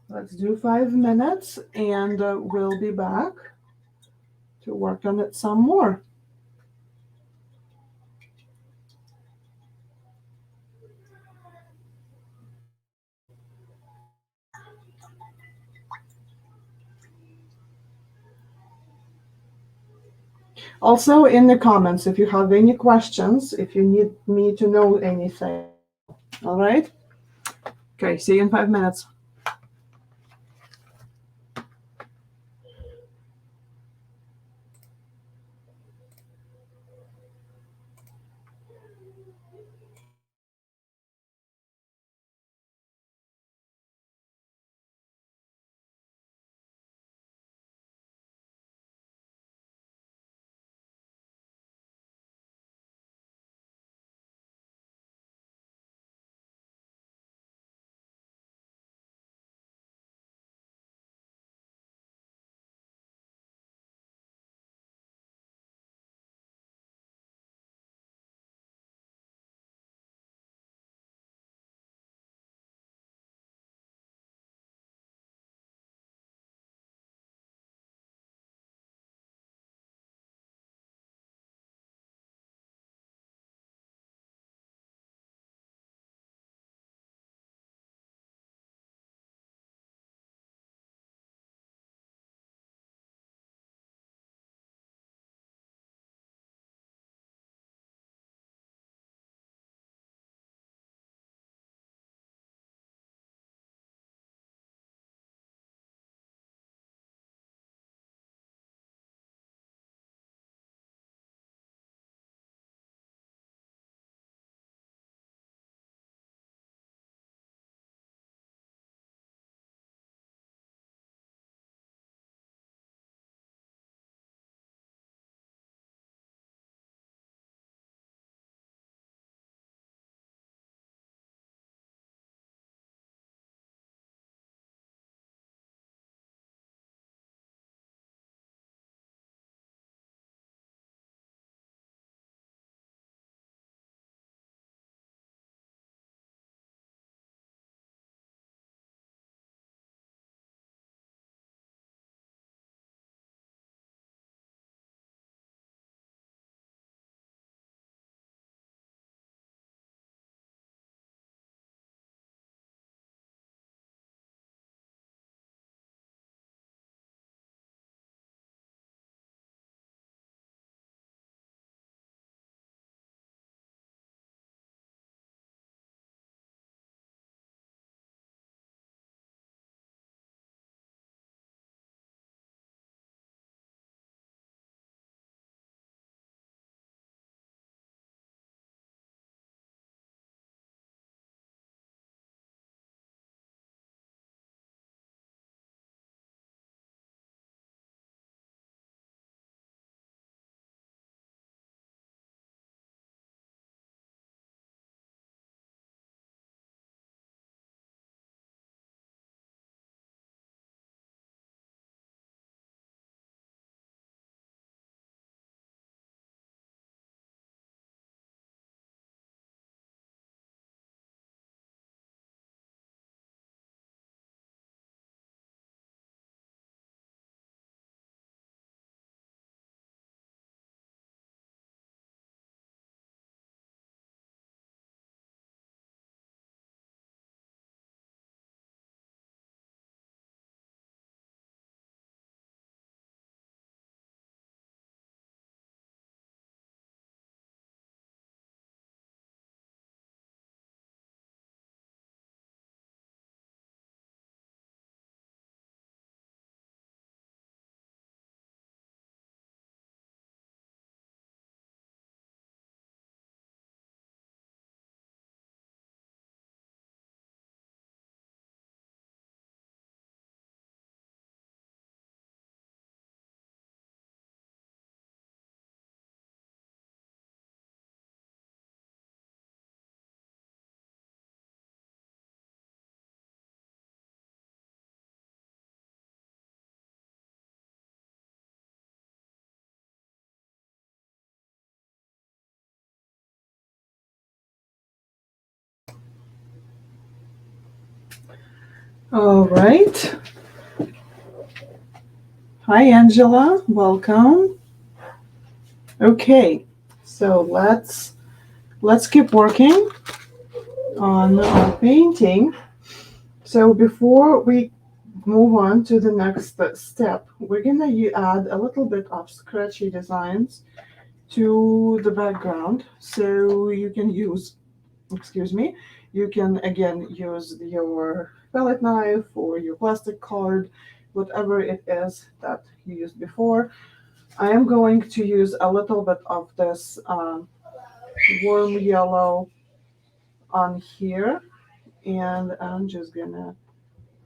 Let's do 5 minutes and we'll be back to work on it some more. Also, in the comments, if you have any questions, if you need me to know anything. All right? Okay, see you in 5 minutes. All right. Hi, Angela. Welcome. Okay, so let's keep working on our painting. So before we move on to the next step, we're gonna add a little bit of scratchy designs to the background. So you can use, excuse me, you can again use your palette knife or your plastic card, whatever it is that you used before. I am going to use a little bit of this warm yellow on here, and I'm just gonna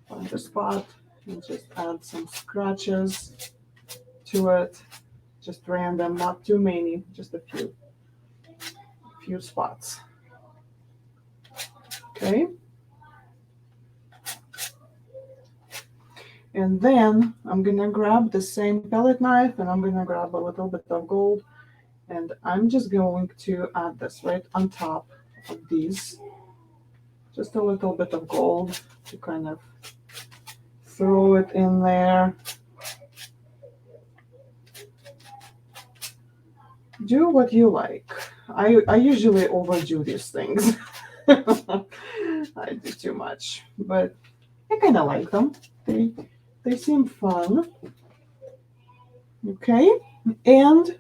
find a spot and just add some scratches to it, just random, not too many, just a few spots. Okay, and then I'm gonna grab the same palette knife and I'm gonna grab a little bit of gold, and I'm just going to add this right on top of these, just a little bit of gold to kind of throw it in there. Do what you like. I usually overdo these things. I do too much, but I kind of like them. They they seem fun. Okay, and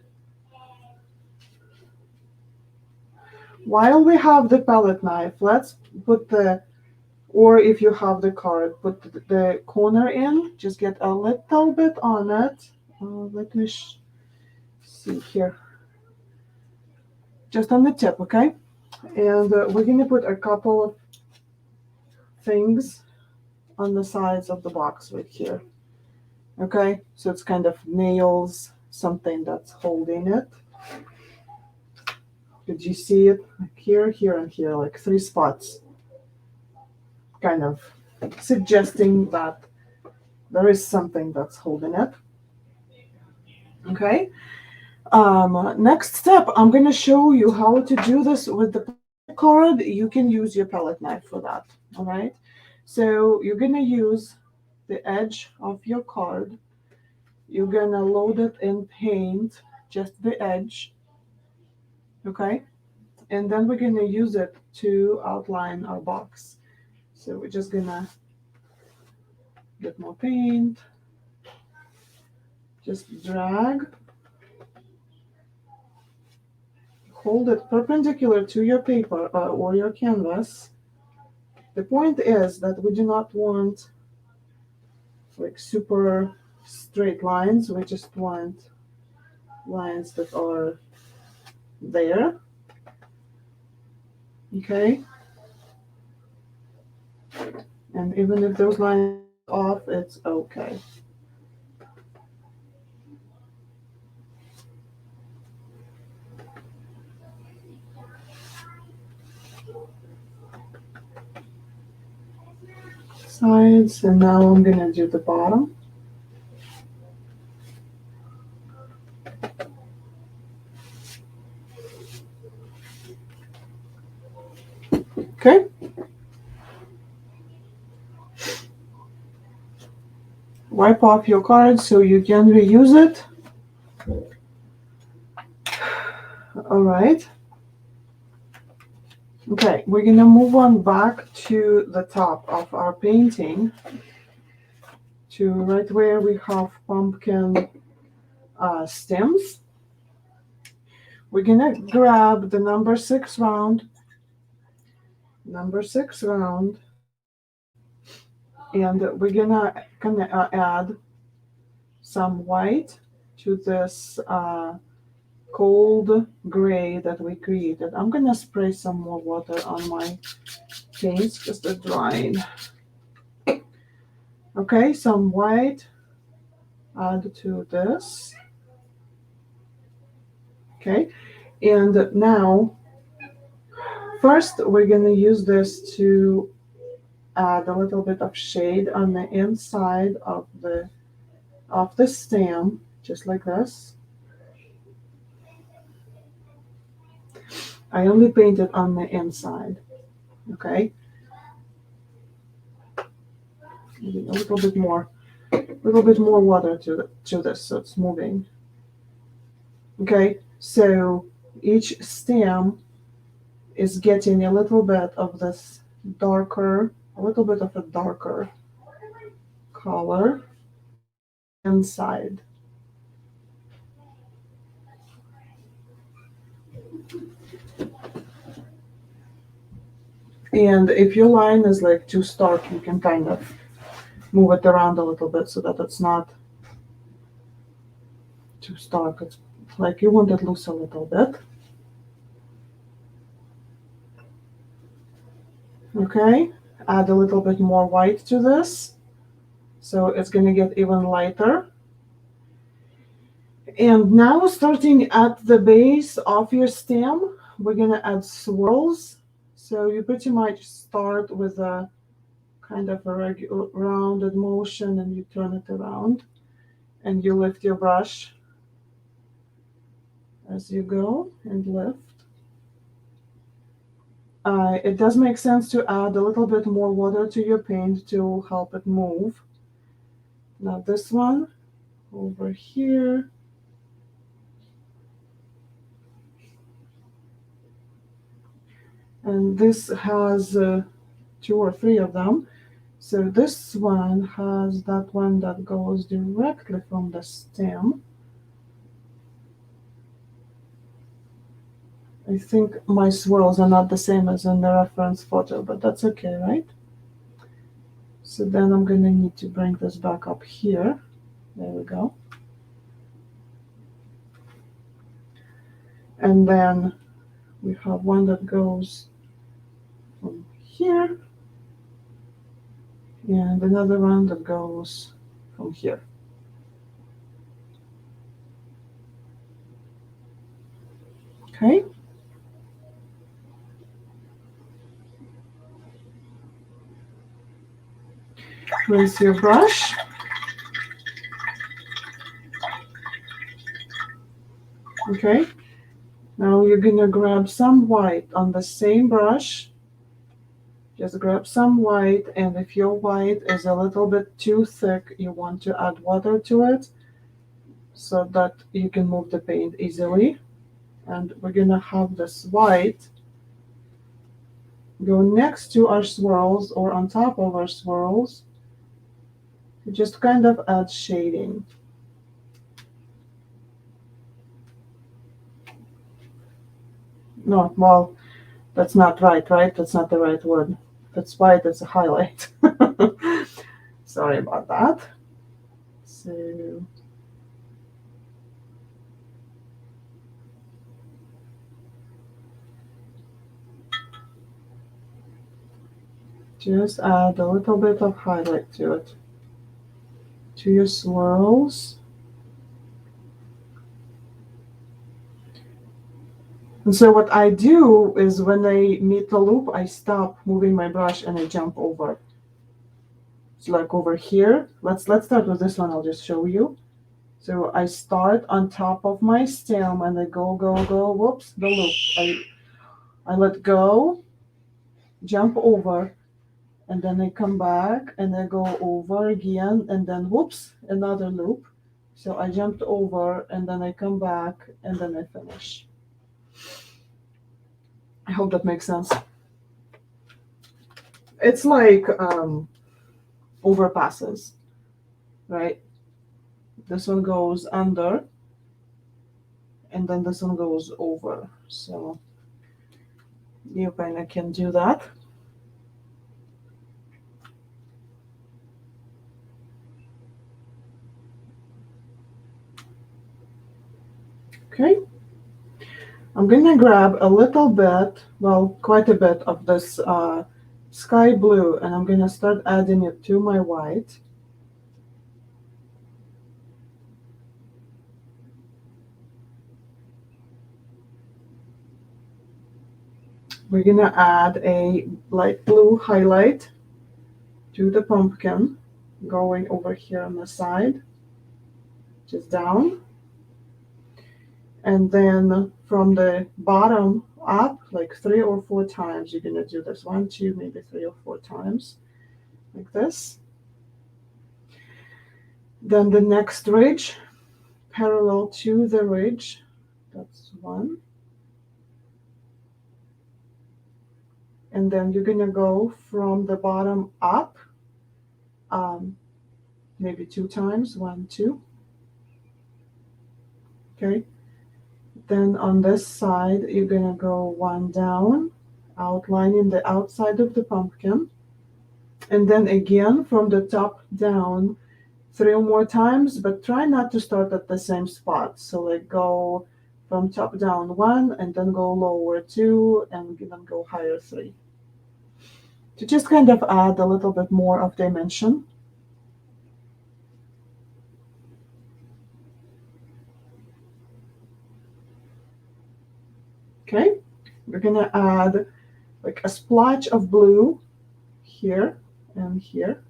while we have the palette knife, let's put the, or if you have the card, put the corner in. Just get a little bit on it. Let me see here, just on the tip, okay? And we're gonna put a couple of things on the sides of the box right here. Okay, so it's kind of nails, something that's holding it. Did you see it? Like here, here, and here, like three spots, kind of suggesting that there is something that's holding it. Okay. Next step, I'm gonna show you how to do this with the plastic card. You can use your palette knife for that. All right. So you're gonna use the edge of your card. You're gonna load it in paint, just the edge. Okay. And then we're gonna use it to outline our box. So we're just gonna get more paint, just drag, hold it perpendicular to your paper or your canvas. The point is that we do not want like super straight lines. We just want lines that are there. Okay. And even if those lines are off, it's okay. Sides, and now I'm gonna do the bottom. Okay. Wipe off your card so you can reuse it. All right. Okay, we're gonna move on back to the top of our painting, to right where we have pumpkin stems. We're gonna grab the number six round, and we're gonna add some white to this cold gray that we created. I'm gonna spray some more water on my paints, just a drying. Okay, some white, add to this. Okay, and now first we're gonna use this to add a little bit of shade on the inside of the stem, just like this. I only painted on the inside. Okay, Maybe a little bit more water to this, so it's moving. Okay, so each stem is getting a little bit of this darker, a little bit of a darker color inside. And if your line is like too stark, you can kind of move it around a little bit so that it's not too stark. It's like you want it loose a little bit. Okay, add a little bit more white to this. So it's going to get even lighter. And now starting at the base of your stem, we're going to add swirls. So you pretty much start with a kind of a rounded motion and you turn it around and you lift your brush as you go and lift. It does make sense to add a little bit more water to your paint to help it move. Now this one over here. And this has 2 or 3 of them. So this one has that one that goes directly from the stem. I think my swirls are not the same as in the reference photo, but that's okay, right? So then I'm going to need to bring this back up here. There we go. And then we have one that goes from here and another one that goes from here. Okay. Rinse your brush. Okay. Now you're gonna grab some white on the same brush. Just grab some white, and if your white is a little bit too thick, you want to add water to it so that you can move the paint easily. And we're gonna have this white go next to our swirls or on top of our swirls. Just kind of add shading. No, well, that's not right, right? That's not the right word. If it's white, it's a highlight. Sorry about that. So just add a little bit of highlight to it, to your swirls. And so what I do is when I meet the loop, I stop moving my brush and I jump over. It's like over here. Let's start with this one. I'll just show you. So I start on top of my stem and I go. Whoops, the loop. I let go, jump over, and then I come back and I go over again, and then whoops, another loop. So I jumped over and then I come back and then I finish. I hope that makes sense. It's like overpasses, right? This one goes under and then this one goes over. So you kind of can do that. Okay. I'm gonna grab a little bit, well, quite a bit of this sky blue, and I'm gonna start adding it to my white. We're gonna add a light blue highlight to the pumpkin, going over here on the side, just down. And then from the bottom up, like 3 or 4 times, you're gonna do this. 1, 2, maybe 3 or 4 times, like this. Then the next ridge, parallel to the ridge, that's one. And then you're gonna go from the bottom up, maybe 2 times, 1, 2. Okay. Then on this side, you're gonna go 1 down, outlining the outside of the pumpkin. And then again from the top down 3 more times, but try not to start at the same spot. So like go from top down 1 and then go lower 2 and then go higher 3. To just kind of add a little bit more of dimension. Okay, we're gonna add like a splotch of blue here and here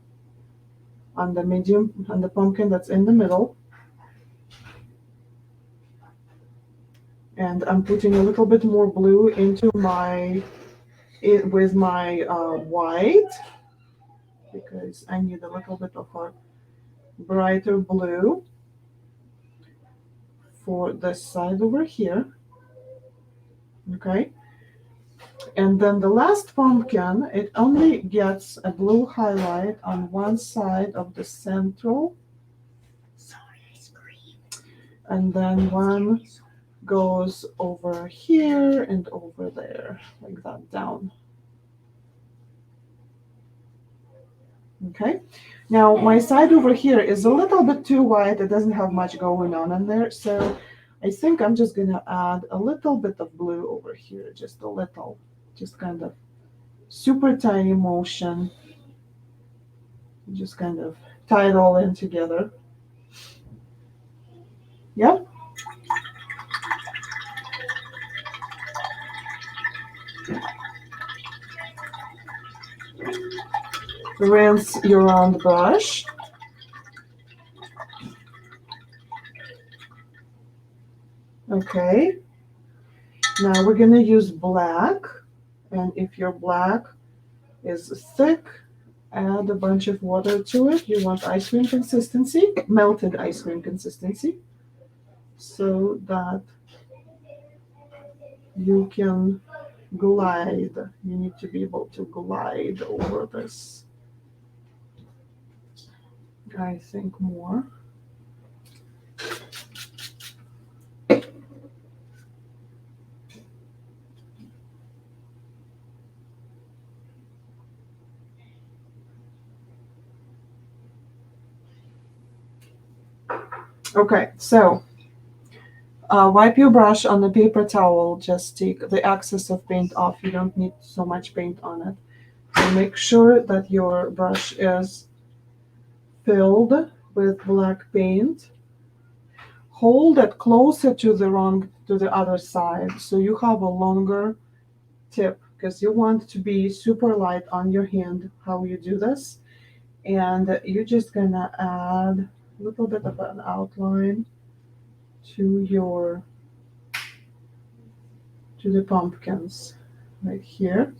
on the medium, on the pumpkin that's in the middle. And I'm putting a little bit more blue into with my white, because I need a little bit of a brighter blue for this side over here. Okay. And then the last pumpkin, it only gets a blue highlight on one side of the central. And then one goes over here and over there, like that, down. Okay. Now my side over here is a little bit too white. It doesn't have much going on in there. So I think I'm just gonna add a little bit of blue over here, just a little, just kind of super tiny motion. Just kind of tie it all in together. Yep. Rinse your round brush. Okay. Now we're gonna use black, and if your black is thick, add a bunch of water to it. You want ice cream consistency, melted ice cream consistency, so that you can glide. You need to be able to glide over this. I think more. Okay, so wipe your brush on the paper towel. Just take the excess of paint off. You don't need so much paint on it. So make sure that your brush is filled with black paint. Hold it closer to the other side, so you have a longer tip, because you want to be super light on your hand how you do this. And you're just gonna add a little bit of an outline to the pumpkins right here.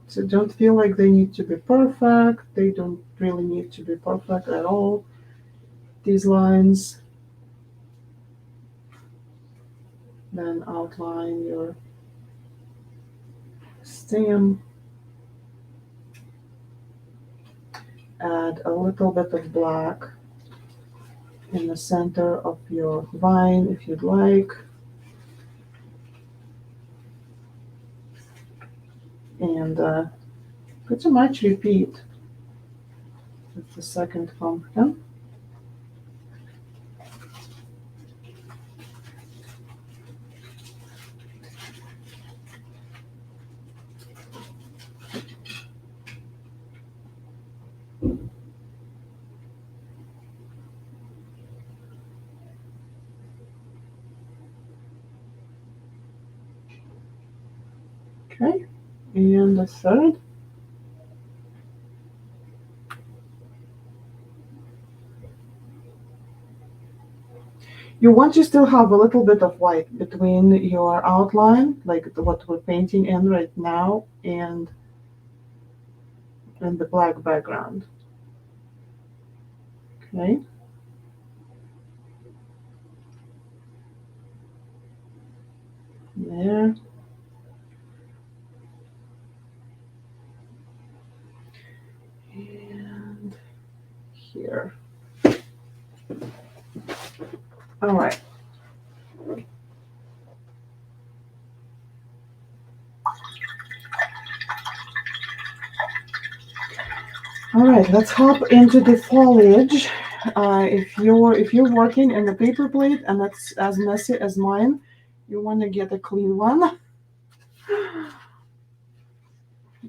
So don't feel like they need to be perfect. They don't really need to be perfect at all, these lines. Then outline your stem. Add a little bit of black in the center of your vine if you'd like. And pretty much repeat with the second pumpkin. Okay, and the third. You want to still have a little bit of white between your outline, like what we're painting in right now, and the black background. Okay. There. And here. All right. All right, let's hop into the foliage. If you're working in the paper plate and it's as messy as mine, you want to get a clean one.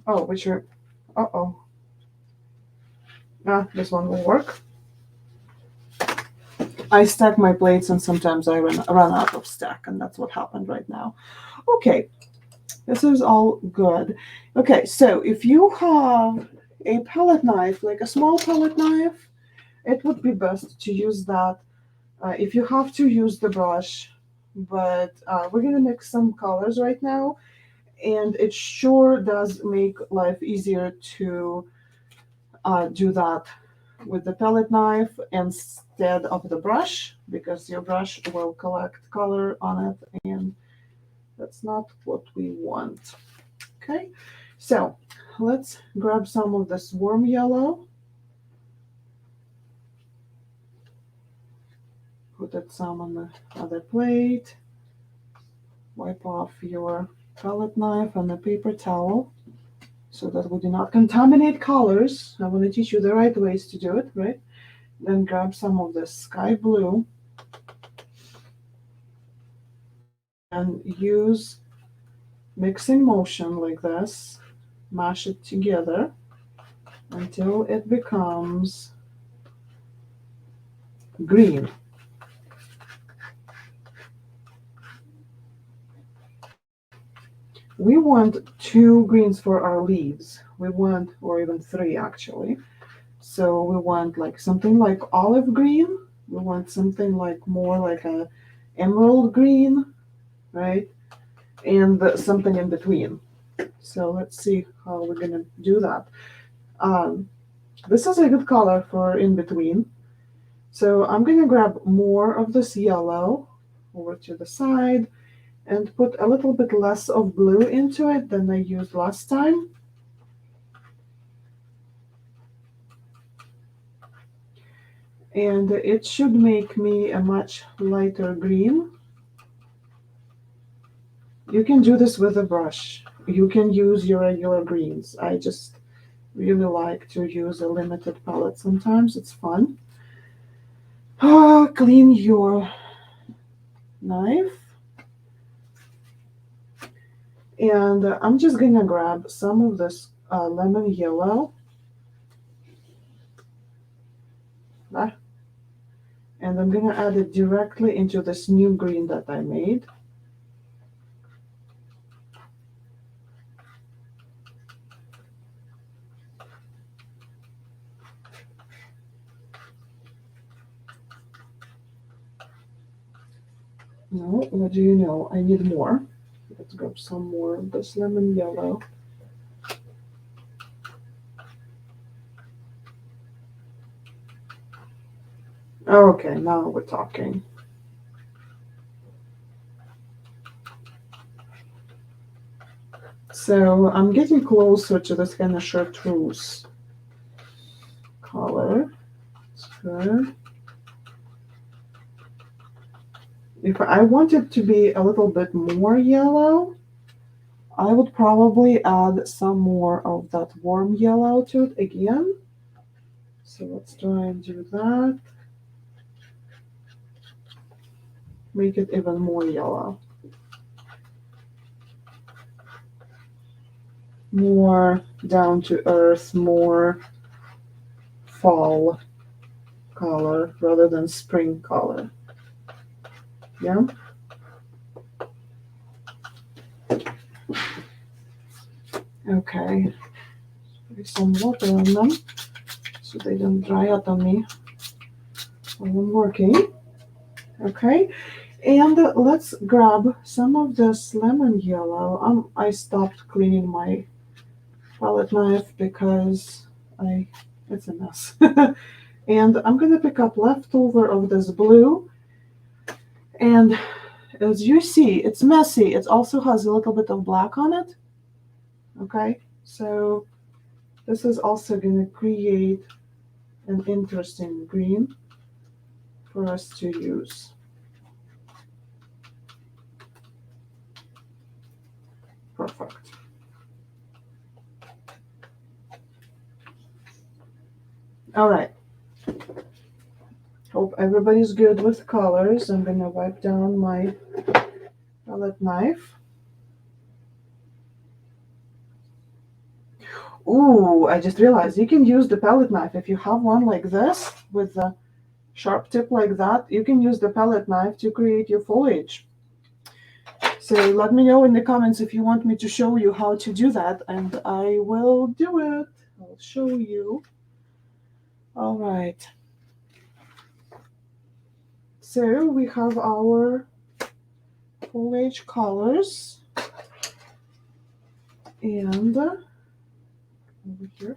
Oh, which are, uh-oh. Ah, this one will work. I stack my plates and sometimes I run out of stack, and that's what happened right now. Okay, this is all good. Okay, so if you have a palette knife, like a small palette knife, it would be best to use that. If you have to use the brush, but we're gonna mix some colors right now, and it sure does make life easier to do that with the palette knife instead of the brush, because your brush will collect color on it, and that's not what we want. Okay, so let's grab some of this warm yellow, put it some on the other plate, wipe off your palette knife and a paper towel so that we do not contaminate colors. I want to teach you the right ways to do it, right? Then grab some of the sky blue and use mixing motion like this. Mash it together until it becomes green. We want 2 greens for our leaves. We want, or even 3 actually. So we want like something like olive green. We want something like more like a emerald green, right? And something in between. So let's see how we're gonna do that. Um, this is a good color for in between. So I'm gonna grab more of this yellow over to the side and put a little bit less of blue into it than I used last time. And it should make me a much lighter green. You can do this with a brush. You can use your regular greens. I just really like to use a limited palette sometimes. It's fun. Clean your knife. And I'm just gonna grab some of this lemon yellow. And I'm gonna add it directly into this new green that I made. No, what do you know? I need more. Let's grab some more of this lemon yellow. Okay, now we're talking. So I'm getting closer to this kind of chartreuse color. It's good. If I want it to be a little bit more yellow, I would probably add some more of that warm yellow to it again. So let's try and do that. Make it even more yellow. More down to earth, more fall color rather than spring color. Yeah. Okay. Put some water on them so they don't dry out on me while I'm working. Okay. And let's grab some of this lemon yellow. I stopped cleaning my palette knife because it's a mess. And I'm going to pick up leftover of this blue. And as you see, it's messy. It also has a little bit of black on it. Okay, so this is also going to create an interesting green for us to use. Perfect. All right. Hope everybody's good with colors. I'm going to wipe down my palette knife. Ooh, I just realized you can use the palette knife. If you have one like this with a sharp tip like that, you can use the palette knife to create your foliage. So let me know in the comments if you want me to show you how to do that, and I will do it. I'll show you. All right. So we have our foliage colors, and over here.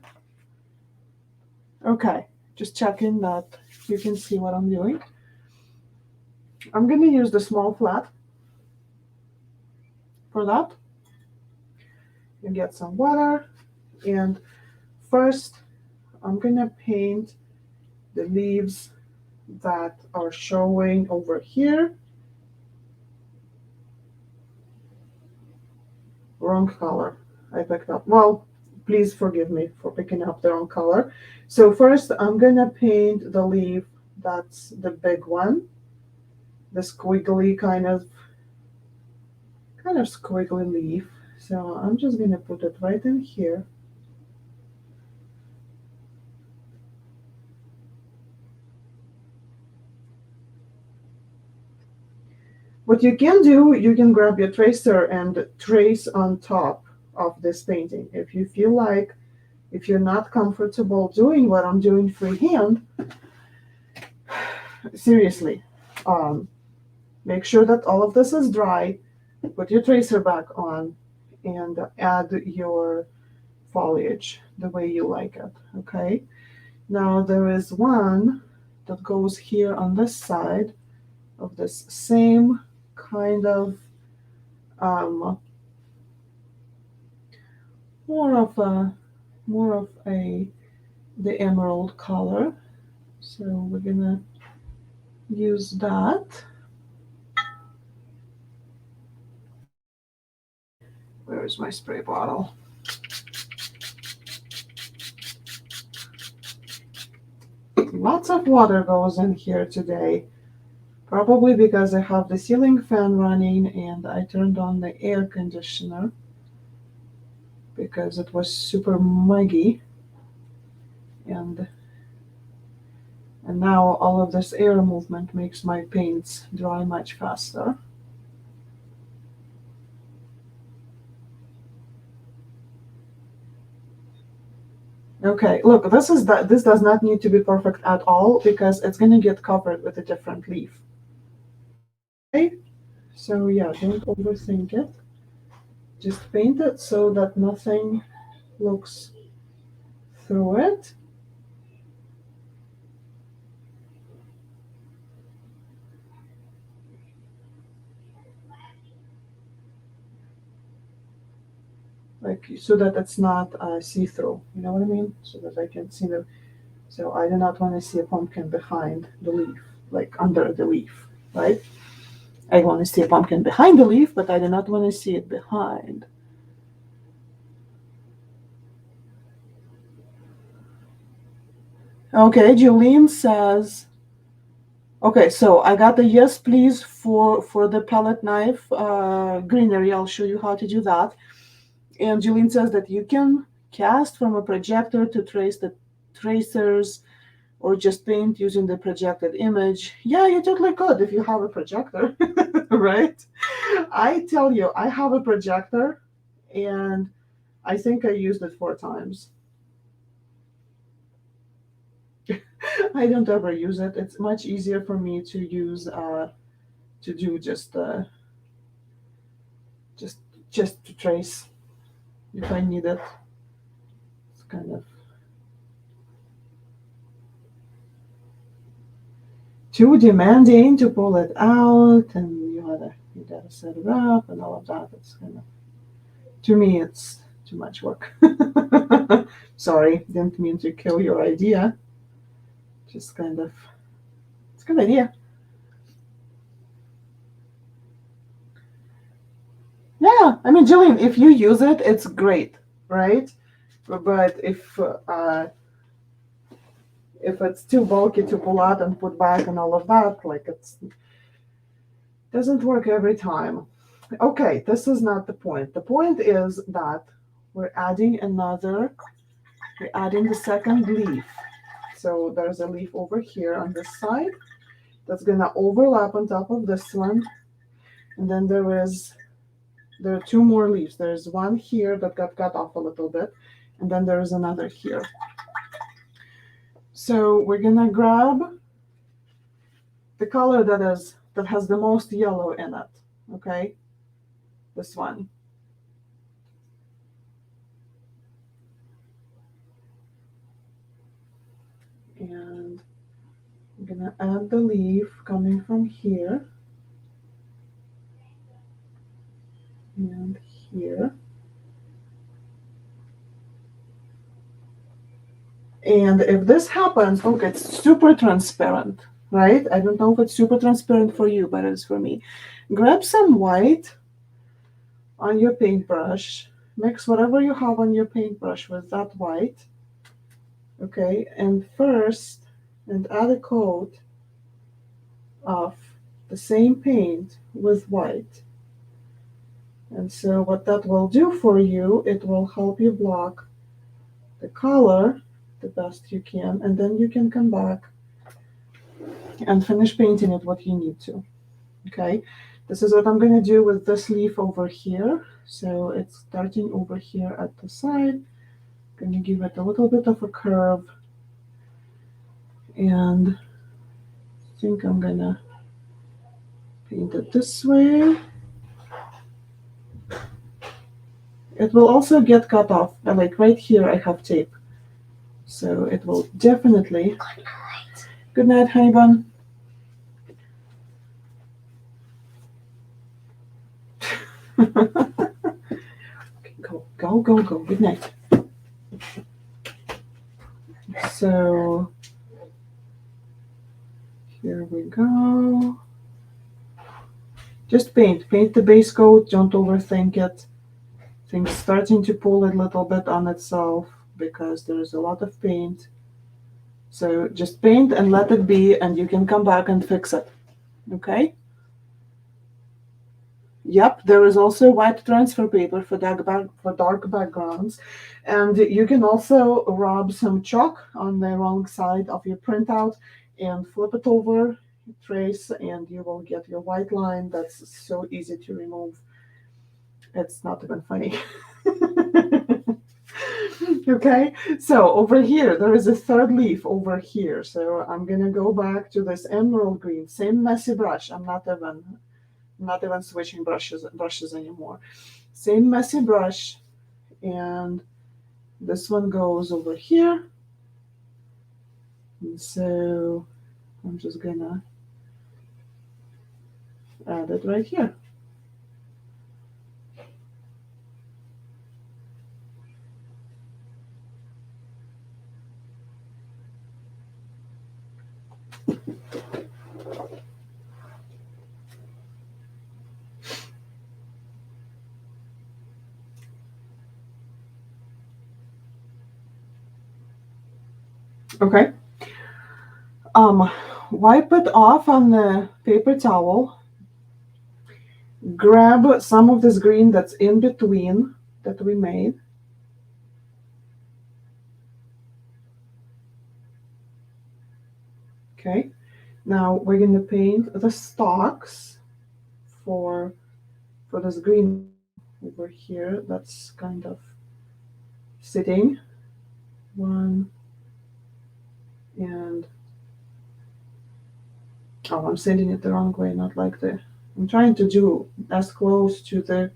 Okay, just checking that you can see what I'm doing. I'm going to use the small flat for that. You get some water, and first I'm going to paint the leaves that are showing over here. Wrong color I picked up. Well, please forgive me for picking up the wrong color. So first I'm going to paint the leaf that's the big one, the squiggly kind of squiggly leaf. So I'm just going to put it right in here. What you can do, you can grab your tracer and trace on top of this painting. If you feel like, if you're not comfortable doing what I'm doing freehand, seriously, make sure that all of this is dry, put your tracer back on, and add your foliage the way you like it, okay? Now there is one that goes here on this side of this same kind of more of a the emerald color. So we're gonna use that. Where is my spray bottle? Lots of water goes in here today. Probably because I have the ceiling fan running and I turned on the air conditioner because it was super muggy, and now all of this air movement makes my paints dry much faster. Okay, look, this does not need to be perfect at all because it's going to get covered with a different leaf. Okay, so yeah, don't overthink it. Just paint it so that nothing looks through it. Like so that it's not see-through. You know what I mean? So that I can see the. So I do not want to see a pumpkin behind the leaf, like under the leaf, right? I want to see a pumpkin behind the leaf, but I do not want to see it behind. Okay, Jolene says. Okay, so I got the yes, please for the palette knife greenery. I'll show you how to do that. And Jolene says that you can cast from a projector to trace the tracers or just paint using the projected image. Yeah, you totally could if you have a projector, right? I tell you, I have a projector and I think I used it 4 times. I don't ever use it. It's much easier for me to use to do just just to trace if I need it. It's kind of too demanding to pull it out, and you gotta set it up and all of that. It's kind of, to me, it's too much work. Sorry, didn't mean to kill your idea. Just kind of, it's a good idea. Yeah, I mean, Jillian, if you use it, it's great, right? But if it's too bulky to pull out and put back and all of that, like it's doesn't work every time. Okay, this is not the point. The point is that we're adding we're adding the second leaf. So there's a leaf over here on this side that's gonna overlap on top of this one. And then there are two more leaves. There's one here that got cut off a little bit, and then there's another here. So we're gonna grab the color that has the most yellow in it. Okay, this one. And I'm gonna add the leaf coming from here and here. And if this happens, look, it's super transparent, right? I don't know if it's super transparent for you, but it's for me. Grab some white on your paintbrush. Mix whatever you have on your paintbrush with that white. Okay, and add a coat of the same paint with white. And so what that will do for you, it will help you block the color the best you can, and then you can come back and finish painting it what you need to. Okay, this is what I'm going to do with this leaf over here. So it's starting over here at the side. Going to give it a little bit of a curve, and I think I'm going to paint it this way. It will also get cut off, like right here I have tape. So it will definitely. Good night, honey bun. Okay, go. Good night. So here we go. Just paint the base coat. Don't overthink it. Things starting to pull a little bit on itself because there's a lot of paint. So just paint and let it be, and you can come back and fix it. Okay? Yep, there is also white transfer paper for dark backgrounds. And you can also rub some chalk on the wrong side of your printout and flip it over, trace, and you will get your white line. That's so easy to remove. It's not even funny. Okay, so over here, there is a third leaf over here. So I'm gonna go back to this emerald green, same messy brush. I'm not even switching brushes anymore. Same messy brush, and this one goes over here. And so I'm just gonna add it right here. Okay. Wipe it off on the paper towel. Grab some of this green that's in between that we made. Okay. Now we're going to paint the stalks for this green over here that's kind of sitting. One, and I'm sending it the wrong way, not like the. I'm trying to do as close to the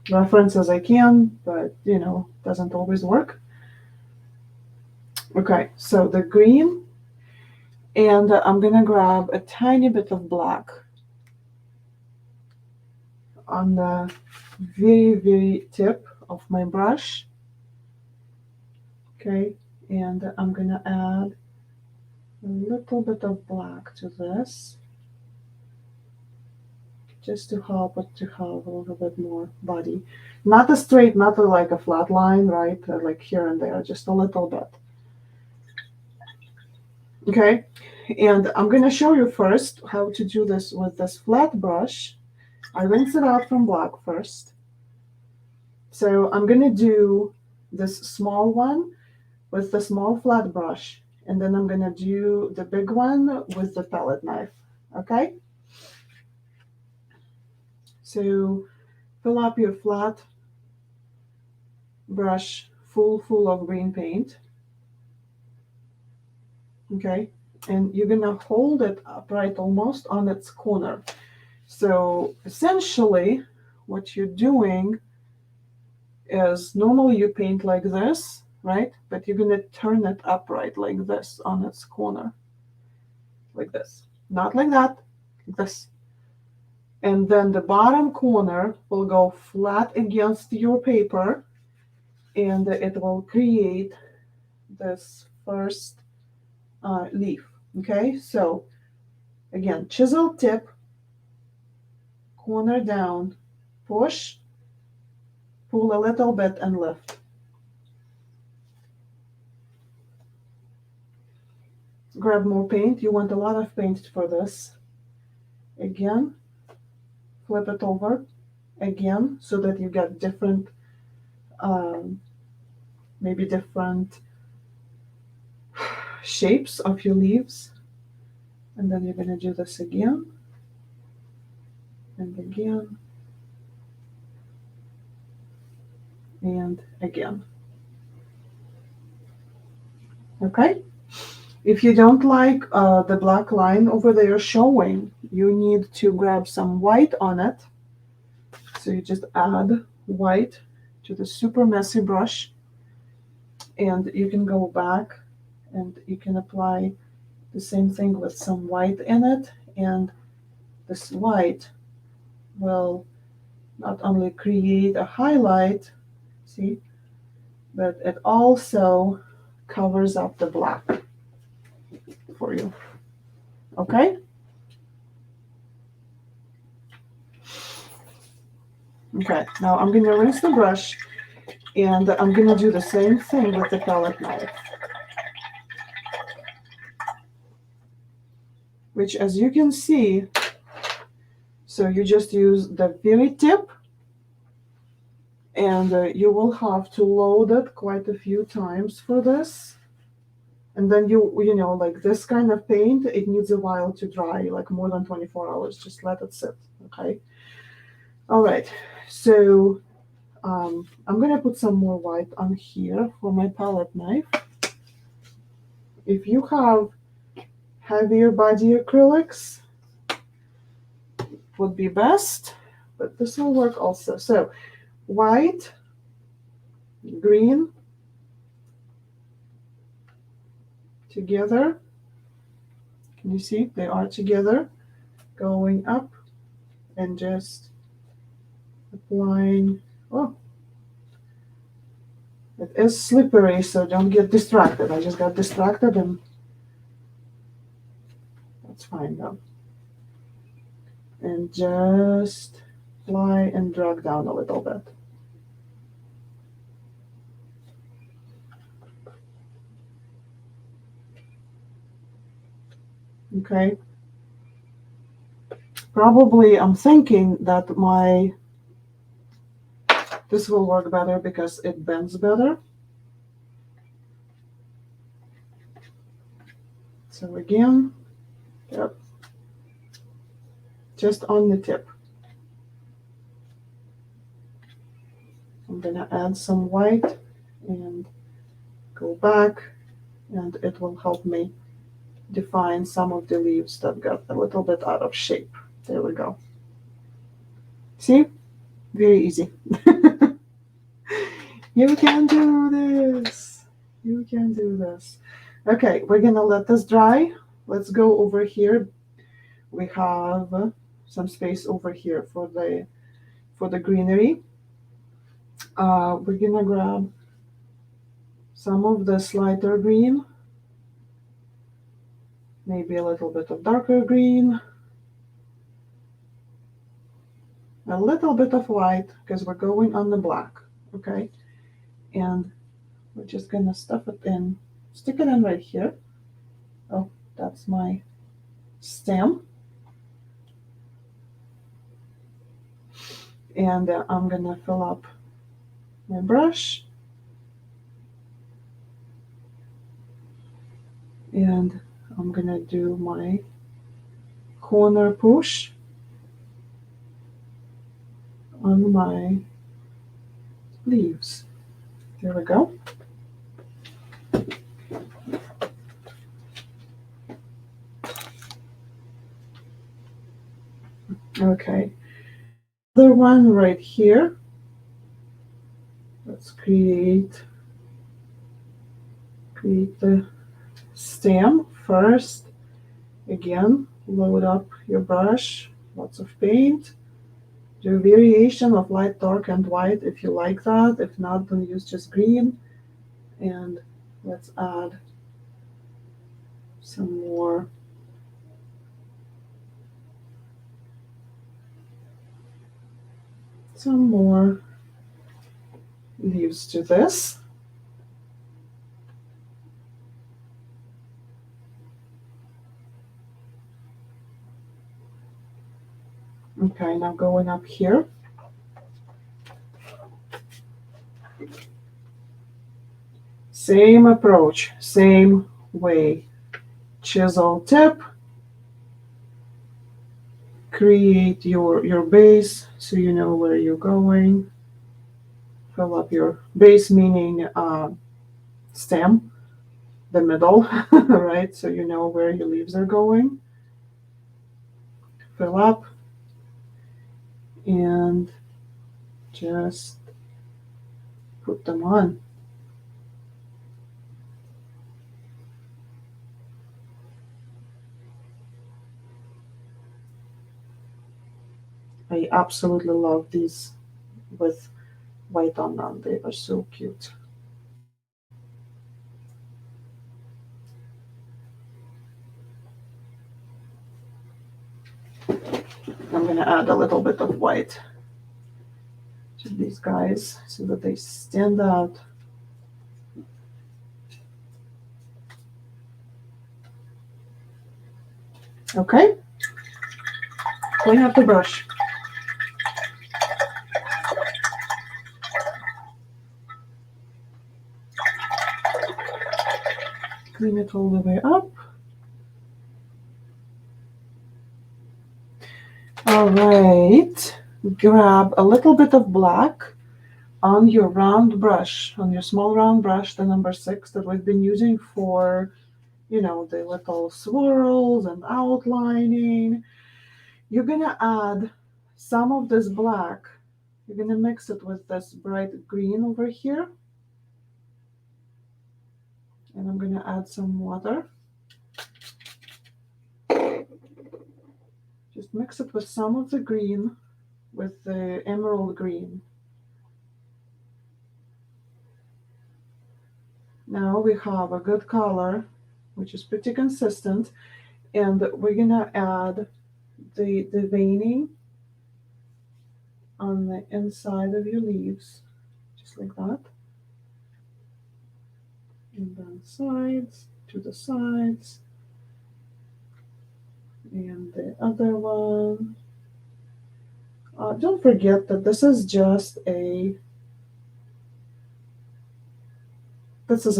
reference as I can, but doesn't always work. Okay, so the green And I'm gonna grab a tiny bit of black on the very tip of my brush. Okay, and I'm gonna add a little bit of black to this, just to help it to have a little bit more body. Not a straight, not like a flat line, right? Like here and there, just a little bit. Okay, and I'm gonna show you first how to do this with this flat brush. I rinse it out from black first. So I'm gonna do this small one with the small flat brush, and then I'm gonna do the big one with the palette knife. Okay, so fill up your flat brush full of green paint. Okay, and you're gonna hold it upright almost on its corner. So essentially what you're doing is, normally you paint like this, right? But you're gonna turn it upright like this on its corner, like this, not like that, like this. And then the bottom corner will go flat against your paper, and it will create this first leaf. Okay, so again, chisel tip, corner down, push, pull a little bit and lift. Grab more paint. You want a lot of paint for this. Again, flip it over again so that you get different, um, maybe different shapes of your leaves. And then you're going to do this again and again and again. Okay? If you don't like the black line over there showing, you need to grab some white on it. So you just add white to the super messy brush, and you can go back and you can apply the same thing with some white in it, and this white will not only create a highlight, see, but it also covers up the black for you. Okay? Okay, now I'm going to rinse the brush, and I'm going to do the same thing with the palette knife, which, as you can see, so you just use the very tip, and you will have to load it quite a few times for this. And then you know, like this kind of paint, it needs a while to dry, like more than 24 hours. Just let it sit, okay? All right, so I'm gonna put some more white on here for my palette knife. If you have heavier body acrylics, would be best, but this will work also. So white, green, together. Can you see? They are together, going up and just applying. Oh, it is slippery, so don't get distracted. I just got distracted, and that's fine though. And just apply and drag down a little bit. Okay. Probably I'm thinking that this will work better because it bends better. So again, yep, just on the tip. I'm gonna add some white and go back, and it will help me define some of the leaves that got a little bit out of shape. There we go. See? Very easy. You can do this. You can do this. Okay, we're gonna let this dry let's go over here. We have some space over here for the greenery. We're gonna grab some of this lighter green, maybe a little bit of darker green, a little bit of white because we're going on the black, okay? And we're just gonna stuff it in, stick it in right here. Oh, that's my stem. And I'm gonna fill up my brush. And I'm gonna do my corner push on my leaves. There we go. Okay, another one right here. Let's create the stem first. Again, load up your brush, lots of paint. Do a variation of light, dark, and white if you like that. If not, then use just green. And let's add some more leaves to this. Okay, now going up here. Same approach, same way. Chisel tip. Create your base so you know where you're going. Fill up your base, meaning stem, the middle, right? So you know where your leaves are going. Fill up and just put them on. I absolutely love these with white on them. They are so cute. I'm going to add a little bit of white to these guys so that they stand out. Okay, clean up the brush. Clean it all the way up. All right, grab a little bit of black on your round brush, on your small round brush, the number 6 that we've been using for, the little swirls and outlining. You're gonna add some of this black. You're gonna mix it with this bright green over here. And I'm gonna add some water. Just mix it with some of the green, with the emerald green. Now we have a good color, which is pretty consistent, and we're gonna add the veining on the inside of your leaves, just like that. And then sides, to the sides. And the other one. Don't forget that this is a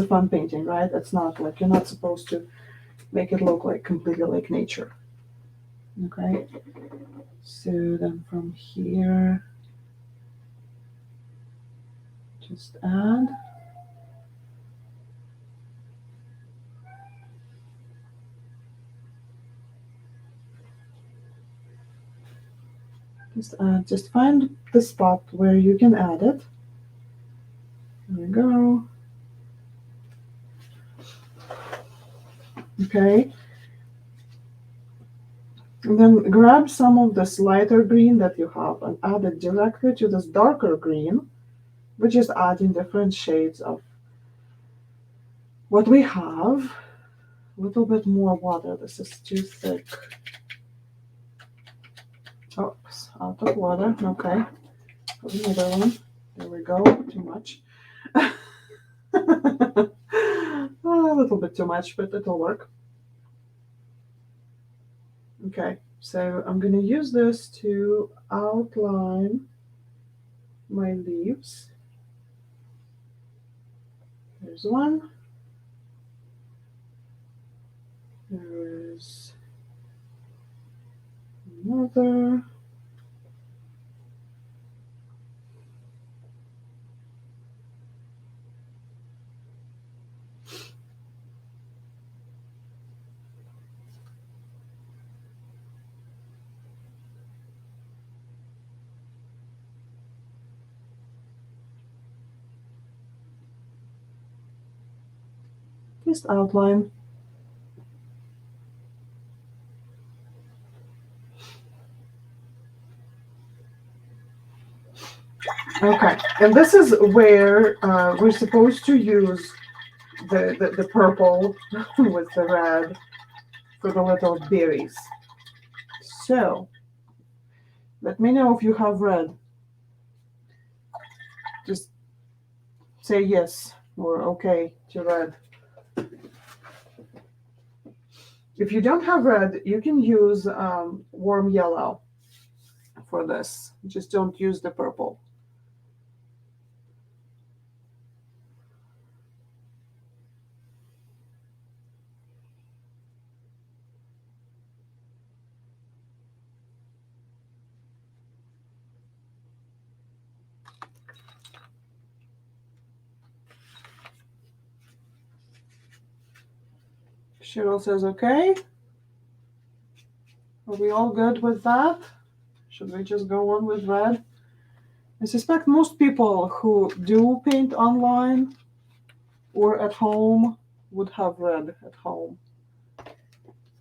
fun painting, right? It's not like, you're not supposed to make it look like completely like nature. Okay, so then from here, just add. Just find the spot where you can add it. There we go. Okay, And then grab some of this lighter green that you have and add it directly to this darker green. We're just adding different shades of what we have. A little bit more water. This is too thick. Oops, out of water. Okay. Another one. There we go. Too much. A little bit too much, but it'll work. Okay, so I'm going to use this to outline my leaves. There's one. There's another. Just outline. Okay, and this is where we're supposed to use the purple with the red for the little berries. So, let me know if you have red. Just say yes or okay to red. If you don't have red, you can use warm yellow for this. Just don't use the purple. Cheryl says okay. Are we all good with that? Should we just go on with red? I suspect most people who do paint online or at home would have red at home,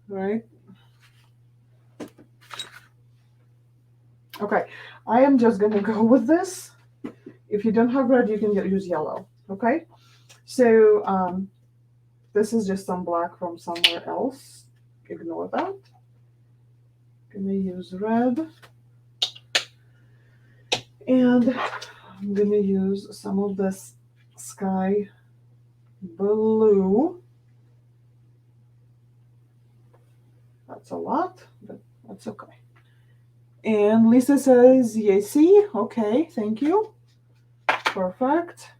right? Okay, I am just gonna go with this. If you don't have red, you can use yellow, okay? So this is just some black from somewhere else. Ignore that. Gonna use red. And I'm gonna use some of this sky blue. That's a lot, but that's okay. And Lisa says, yesy. Okay, thank you. Perfect.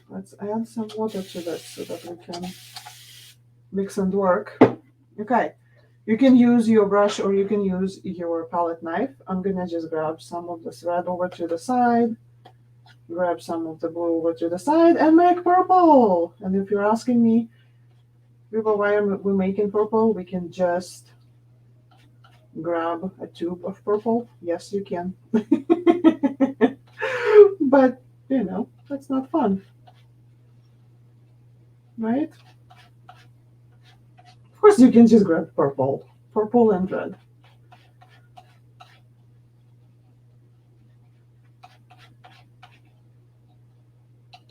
Let's add some water to this so that we can mix and work. Okay, you can use your brush or you can use your palette knife. I'm gonna just grab some of this red over to the side, grab some of the blue over to the side, and make purple. And if you're asking me, why are we making purple? We can just grab a tube of purple. Yes, you can. But, that's not fun. Right? Of course, you can just grab purple and red.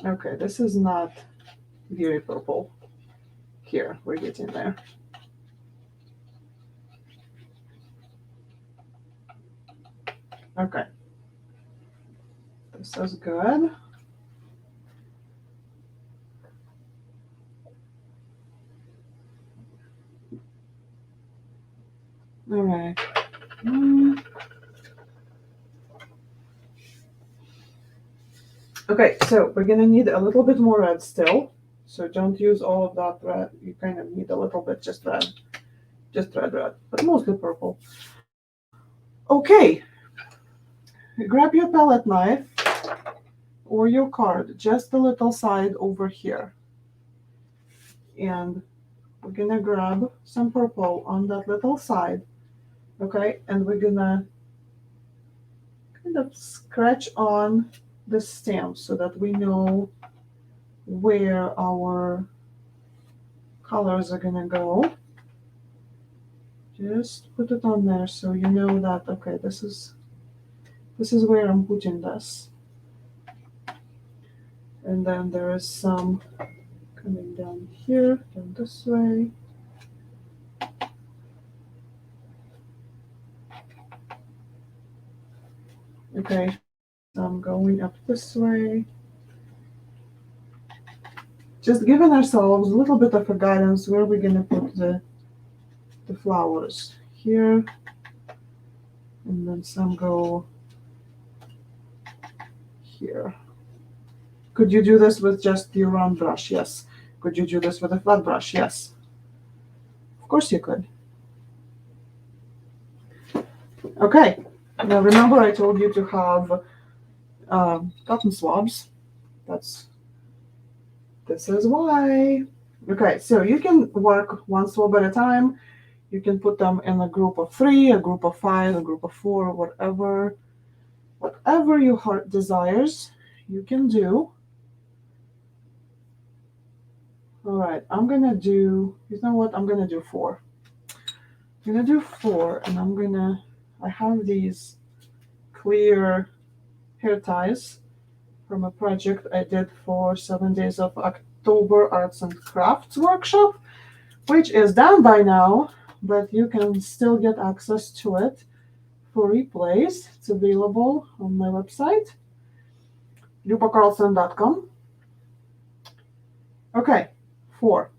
Okay, this is not very purple. Here, we're getting there. Okay. This is good. All right. Okay, so we're gonna need a little bit more red still. So don't use all of that red. You kind of need a little bit, just red. Just red, but mostly purple. Okay. Grab your palette knife or your card, just the little side over here. And we're gonna grab some purple on that little side. Okay, and we're gonna kind of scratch on the stamp so that we know where our colors are gonna go. Just put it on there so you know that, okay, this is where I'm putting this. And then there is some coming down here, down this way. Okay, so I'm going up this way. Just giving ourselves a little bit of a guidance where we're gonna put the flowers here, and then some go here. Could you do this with just your round brush? Yes. Could you do this with a flat brush? Yes. Of course you could. Okay. Now remember I told you to have cotton swabs. This is why. Okay, so you can work one swab at a time. You can put them in a group of 3, a group of 5, a group of 4, whatever your heart desires, you can do. All right, I'm gonna do, you know what, I'm gonna do 4. I'm gonna do 4, and I have these clear hair ties from a project I did for 7 days of October Arts and Crafts workshop, which is done by now, but you can still get access to it for replays. It's available on my website, lupacarlson.com. Okay, 4.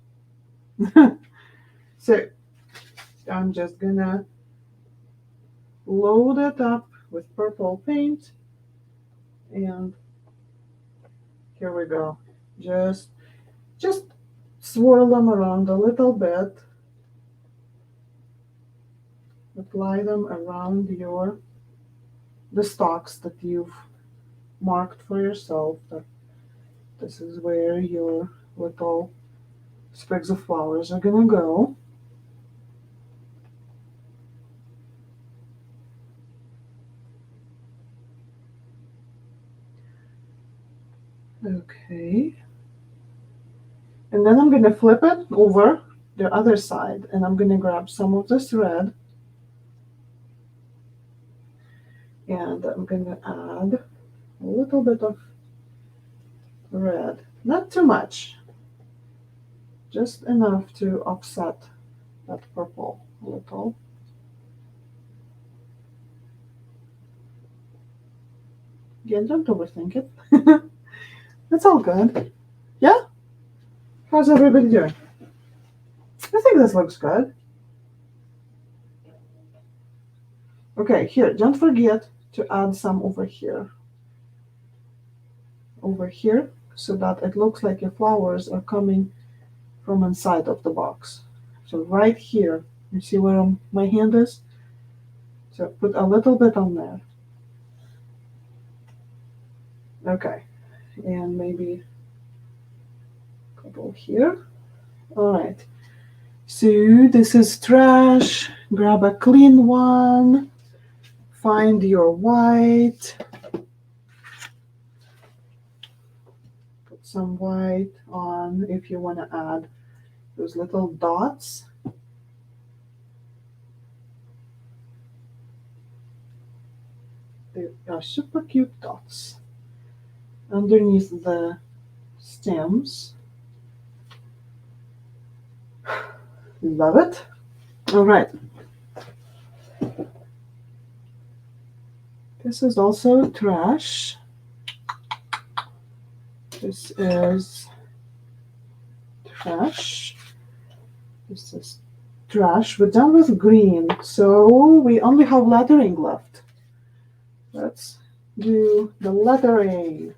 So I'm just gonna load it up with purple paint, and here we go. Just swirl them around a little bit. Apply them around the stalks that you've marked for yourself. That this is where your little sprigs of flowers are gonna go. Okay. And then I'm gonna flip it over the other side, and I'm gonna grab some of this red, and I'm gonna add a little bit of red. Not too much, just enough to offset that purple a little. Again, don't overthink it. It's all good. Yeah? How's everybody doing? I think this looks good. Okay, here, don't forget to add some over here. Over here, so that it looks like your flowers are coming from inside of the box. So right here, you see where my hand is? So put a little bit on there. Okay, and maybe a couple here. All right. So this is trash. Grab a clean one. Find your white. Put some white on if you want to add those little dots. They are super cute dots underneath the stems. Love it. All right. This is also trash. This is trash. This is trash. We're done with green, so we only have lettering left. Let's do the lettering.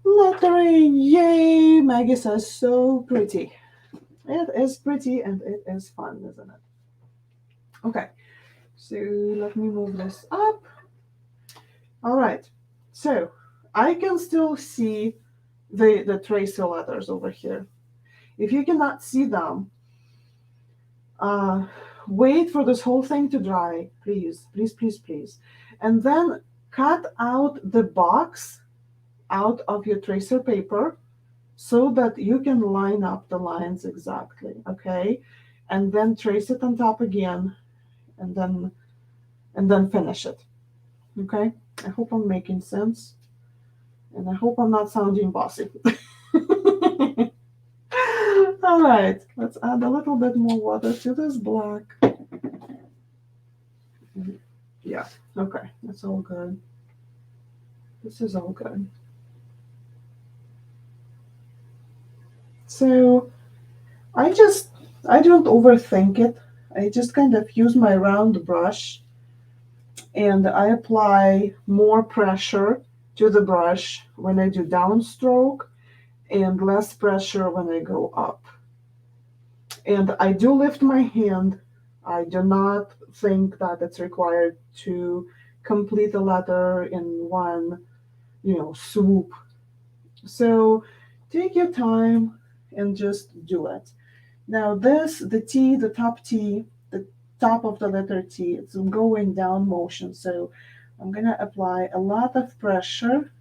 Lettering, yay! Maggie says so pretty. It is pretty and it is fun, isn't it? Okay, so let me move this up. All right, so I can still see the tracer letters over here. If you cannot see them, wait for this whole thing to dry, please, please, please, please. And then cut out the box out of your tracer paper so that you can line up the lines exactly, okay? and then trace it on top again, and then finish it. Okay? I hope I'm making sense, and I hope I'm not sounding bossy. All right, let's add a little bit more water to this black. Yeah, okay, that's all good. This is all good. So I just, I don't overthink it. I just kind of use my round brush and I apply more pressure to the brush when I do downstroke and less pressure when I go up. And I do lift my hand. I do not think that it's required to complete a letter in one, swoop. So take your time and just do it. Now this, the T, the top T, the top of the letter T, it's going down motion. So I'm gonna apply a lot of pressure.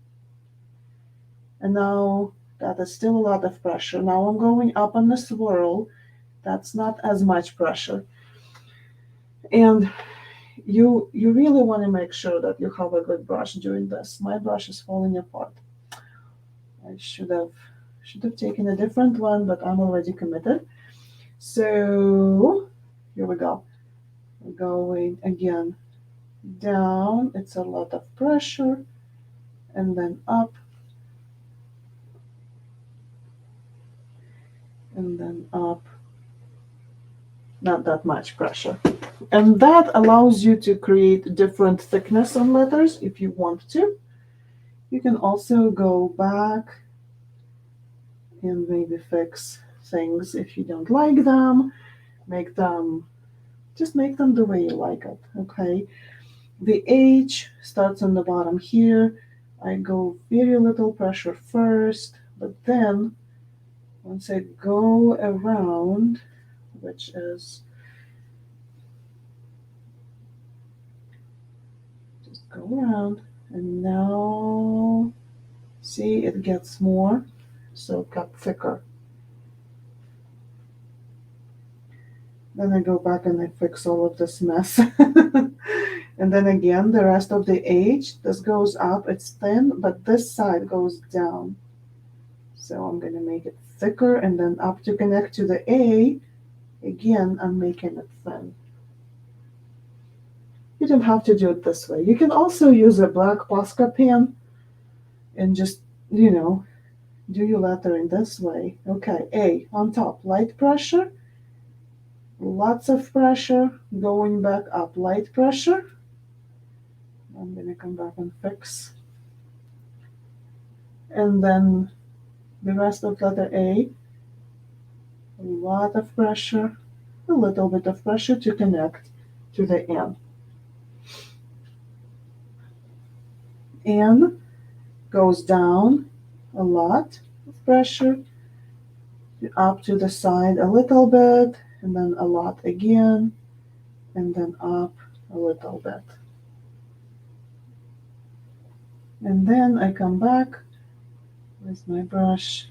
And now that is still a lot of pressure. Now I'm going up on the swirl. That's not as much pressure. And you really want to make sure that you have a good brush doing this. My brush is falling apart. I should have taken a different one, but I'm already committed. So here we go. We're going again down. It's a lot of pressure, and then up, and then up. Not that much pressure. And that allows you to create different thickness on letters if you want to. You can also go back and maybe fix things if you don't like them. Make them, just make them the way you like it, okay? The H starts on the bottom here. I go very little pressure first, but then once I go around, which is just go around, and now see it gets more, so it got thicker. Then I go back and I fix all of this mess. And then again, the rest of the H, this goes up, it's thin, but this side goes down. So I'm going to make it thicker and then up to connect to the A. Again, I'm making it thin. You don't have to do it this way. You can also use a black Posca pen and just, you know, do your lettering this way. Okay, A on top, light pressure, lots of pressure, going back up, light pressure. I'm going to come back and fix. And then the rest of letter A, a lot of pressure, a little bit of pressure to connect to the N. N goes down a lot of pressure, up to the side a little bit, and then a lot again, and then up a little bit. And then I come back with my brush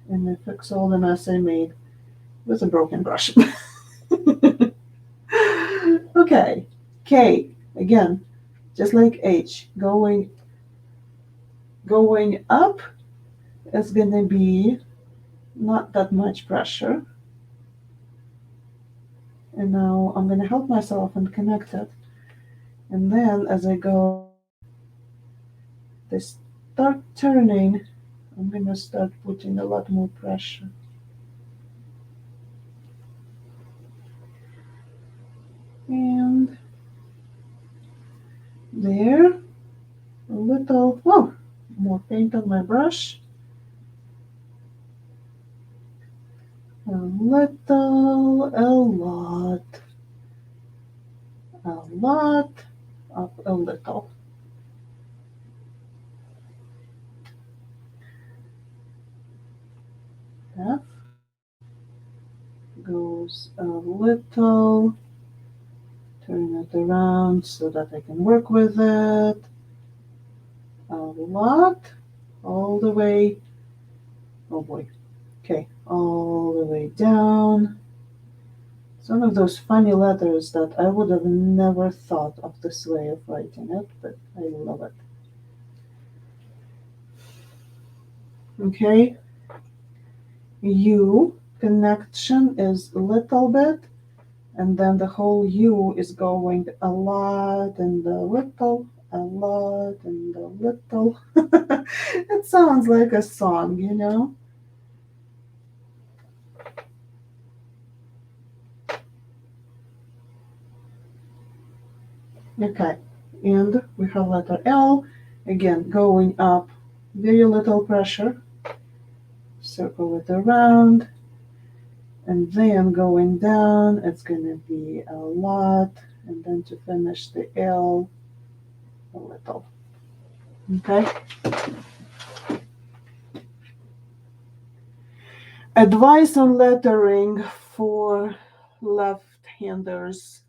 and I fix all the mess I made with a broken brush. Okay, K, again, just like H, going up is gonna be not that much pressure. And now I'm gonna help myself and connect it. And then as I go, they start turning, I'm gonna start putting a lot more pressure. And there, a little, oh, more paint on my brush. A little, a lot, up a little. F goes a little, turn it around so that I can work with it. A lot, all the way, oh boy, okay, all the way down It's one of those funny letters that I would have never thought of this way of writing it, but I love it. Okay, U connection is a little bit, and then the whole U is going a lot and a little, a lot and a little. It sounds like a song, you know? Okay, and we have letter L, again going up, very little pressure, circle it around, and then going down, it's going to be a lot, and then to finish the L, a little. Okay. Advice on lettering for left-handers.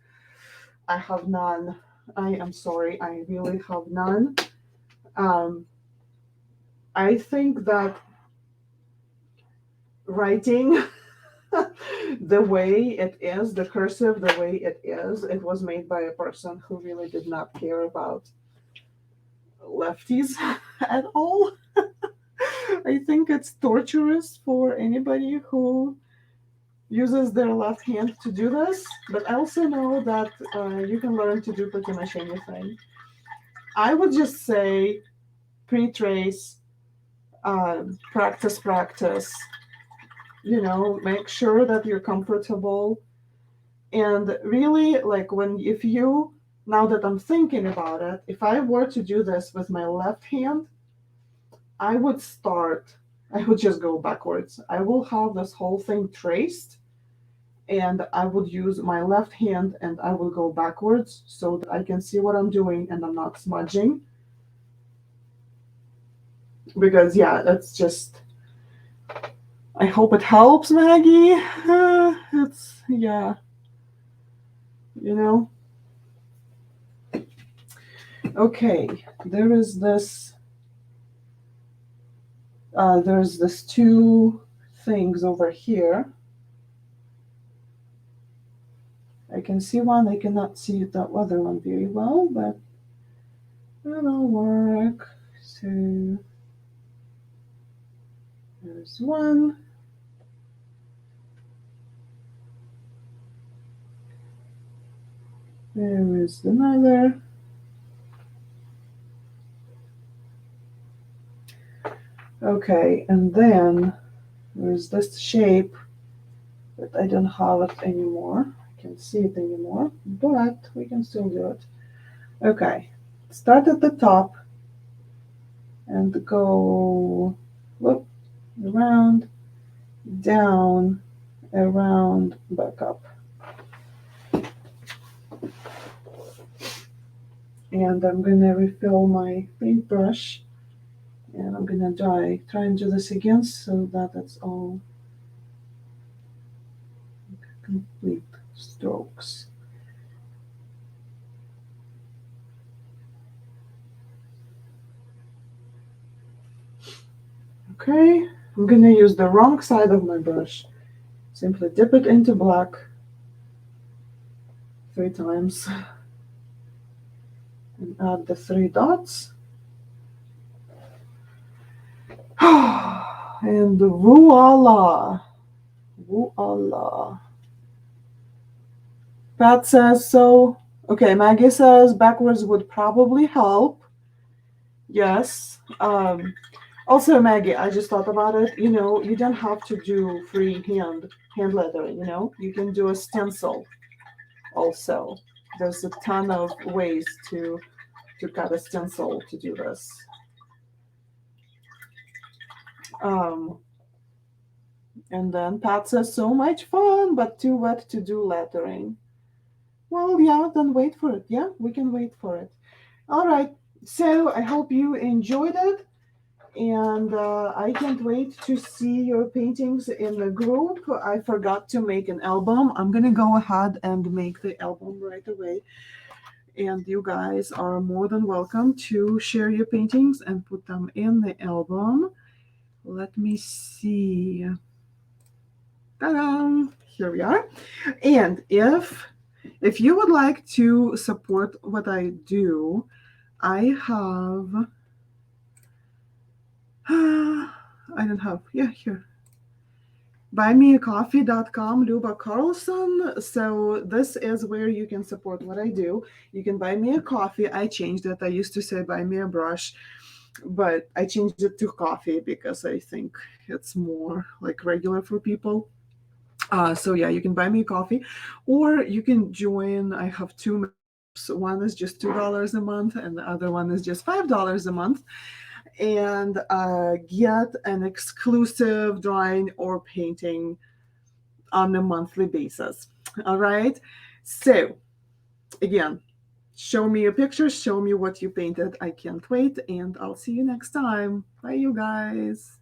I have none. I am sorry. I really have none. Um, I think that writing the way it is, the cursive, the way it was made by a person who really did not care about lefties at all. I think it's torturous for anybody who uses their left hand to do this, but I also know that you can learn to do pretty much anything. I would just say pre-trace, practice, practice. You know, make sure that you're comfortable. And really, like if you, now that I'm thinking about it, if I were to do this with my left hand, I would start, I would just go backwards. I will have this whole thing traced and I would use my left hand and I will go backwards so that I can see what I'm doing and I'm not smudging. Because, yeah, that's just, I hope it helps, Maggie. It's, yeah, you know. Okay, there's this two things over here. I can see one, I cannot see that other one very well, but it'll work. So there's one. There is another. Okay, and then there's this shape, but I don't have it anymore. I can't see it anymore, but we can still do it. Okay, start at the top and go whoop, around, down, around, back up. And I'm gonna refill my paintbrush and I'm gonna try and do this again so that it's all complete strokes. Okay, I'm gonna use the wrong side of my brush. Simply dip it into black 3 times and add the 3 dots. And voila! Voila! Pat says so. Okay, Maggie says backwards would probably help. Yes. Also, Maggie, I just thought about it. You know, you don't have to do hand lettering. You know, you can do a stencil. Also, there's a ton of ways to cut a stencil to do this. Um, and then Pat says, so much fun, but too wet to do lettering. Well, yeah, then wait for it. Yeah, we can wait for it. All right. So I hope you enjoyed it. And I can't wait to see your paintings in the group. I forgot to make an album. I'm going to go ahead and make the album right away. And you guys are more than welcome to share your paintings and put them in the album. Let me see. Ta-da! here we are. And if you would like to support what I do, I have I don't have, yeah, here. Buymeacoffee.com, Luba Carlson. So this is where you can support what I do. You can buy me a coffee. I changed it. I used to say buy me a brush, but I changed it to coffee because I think it's more like regular for people. So yeah, you can buy me a coffee, or you can join. I have two memberships. One is just $2 a month, and the other one is just $5 a month, and get an exclusive drawing or painting on a monthly basis. All right. So again, show me a picture. Show me what you painted. I can't wait, and I'll see you next time. Bye, you guys.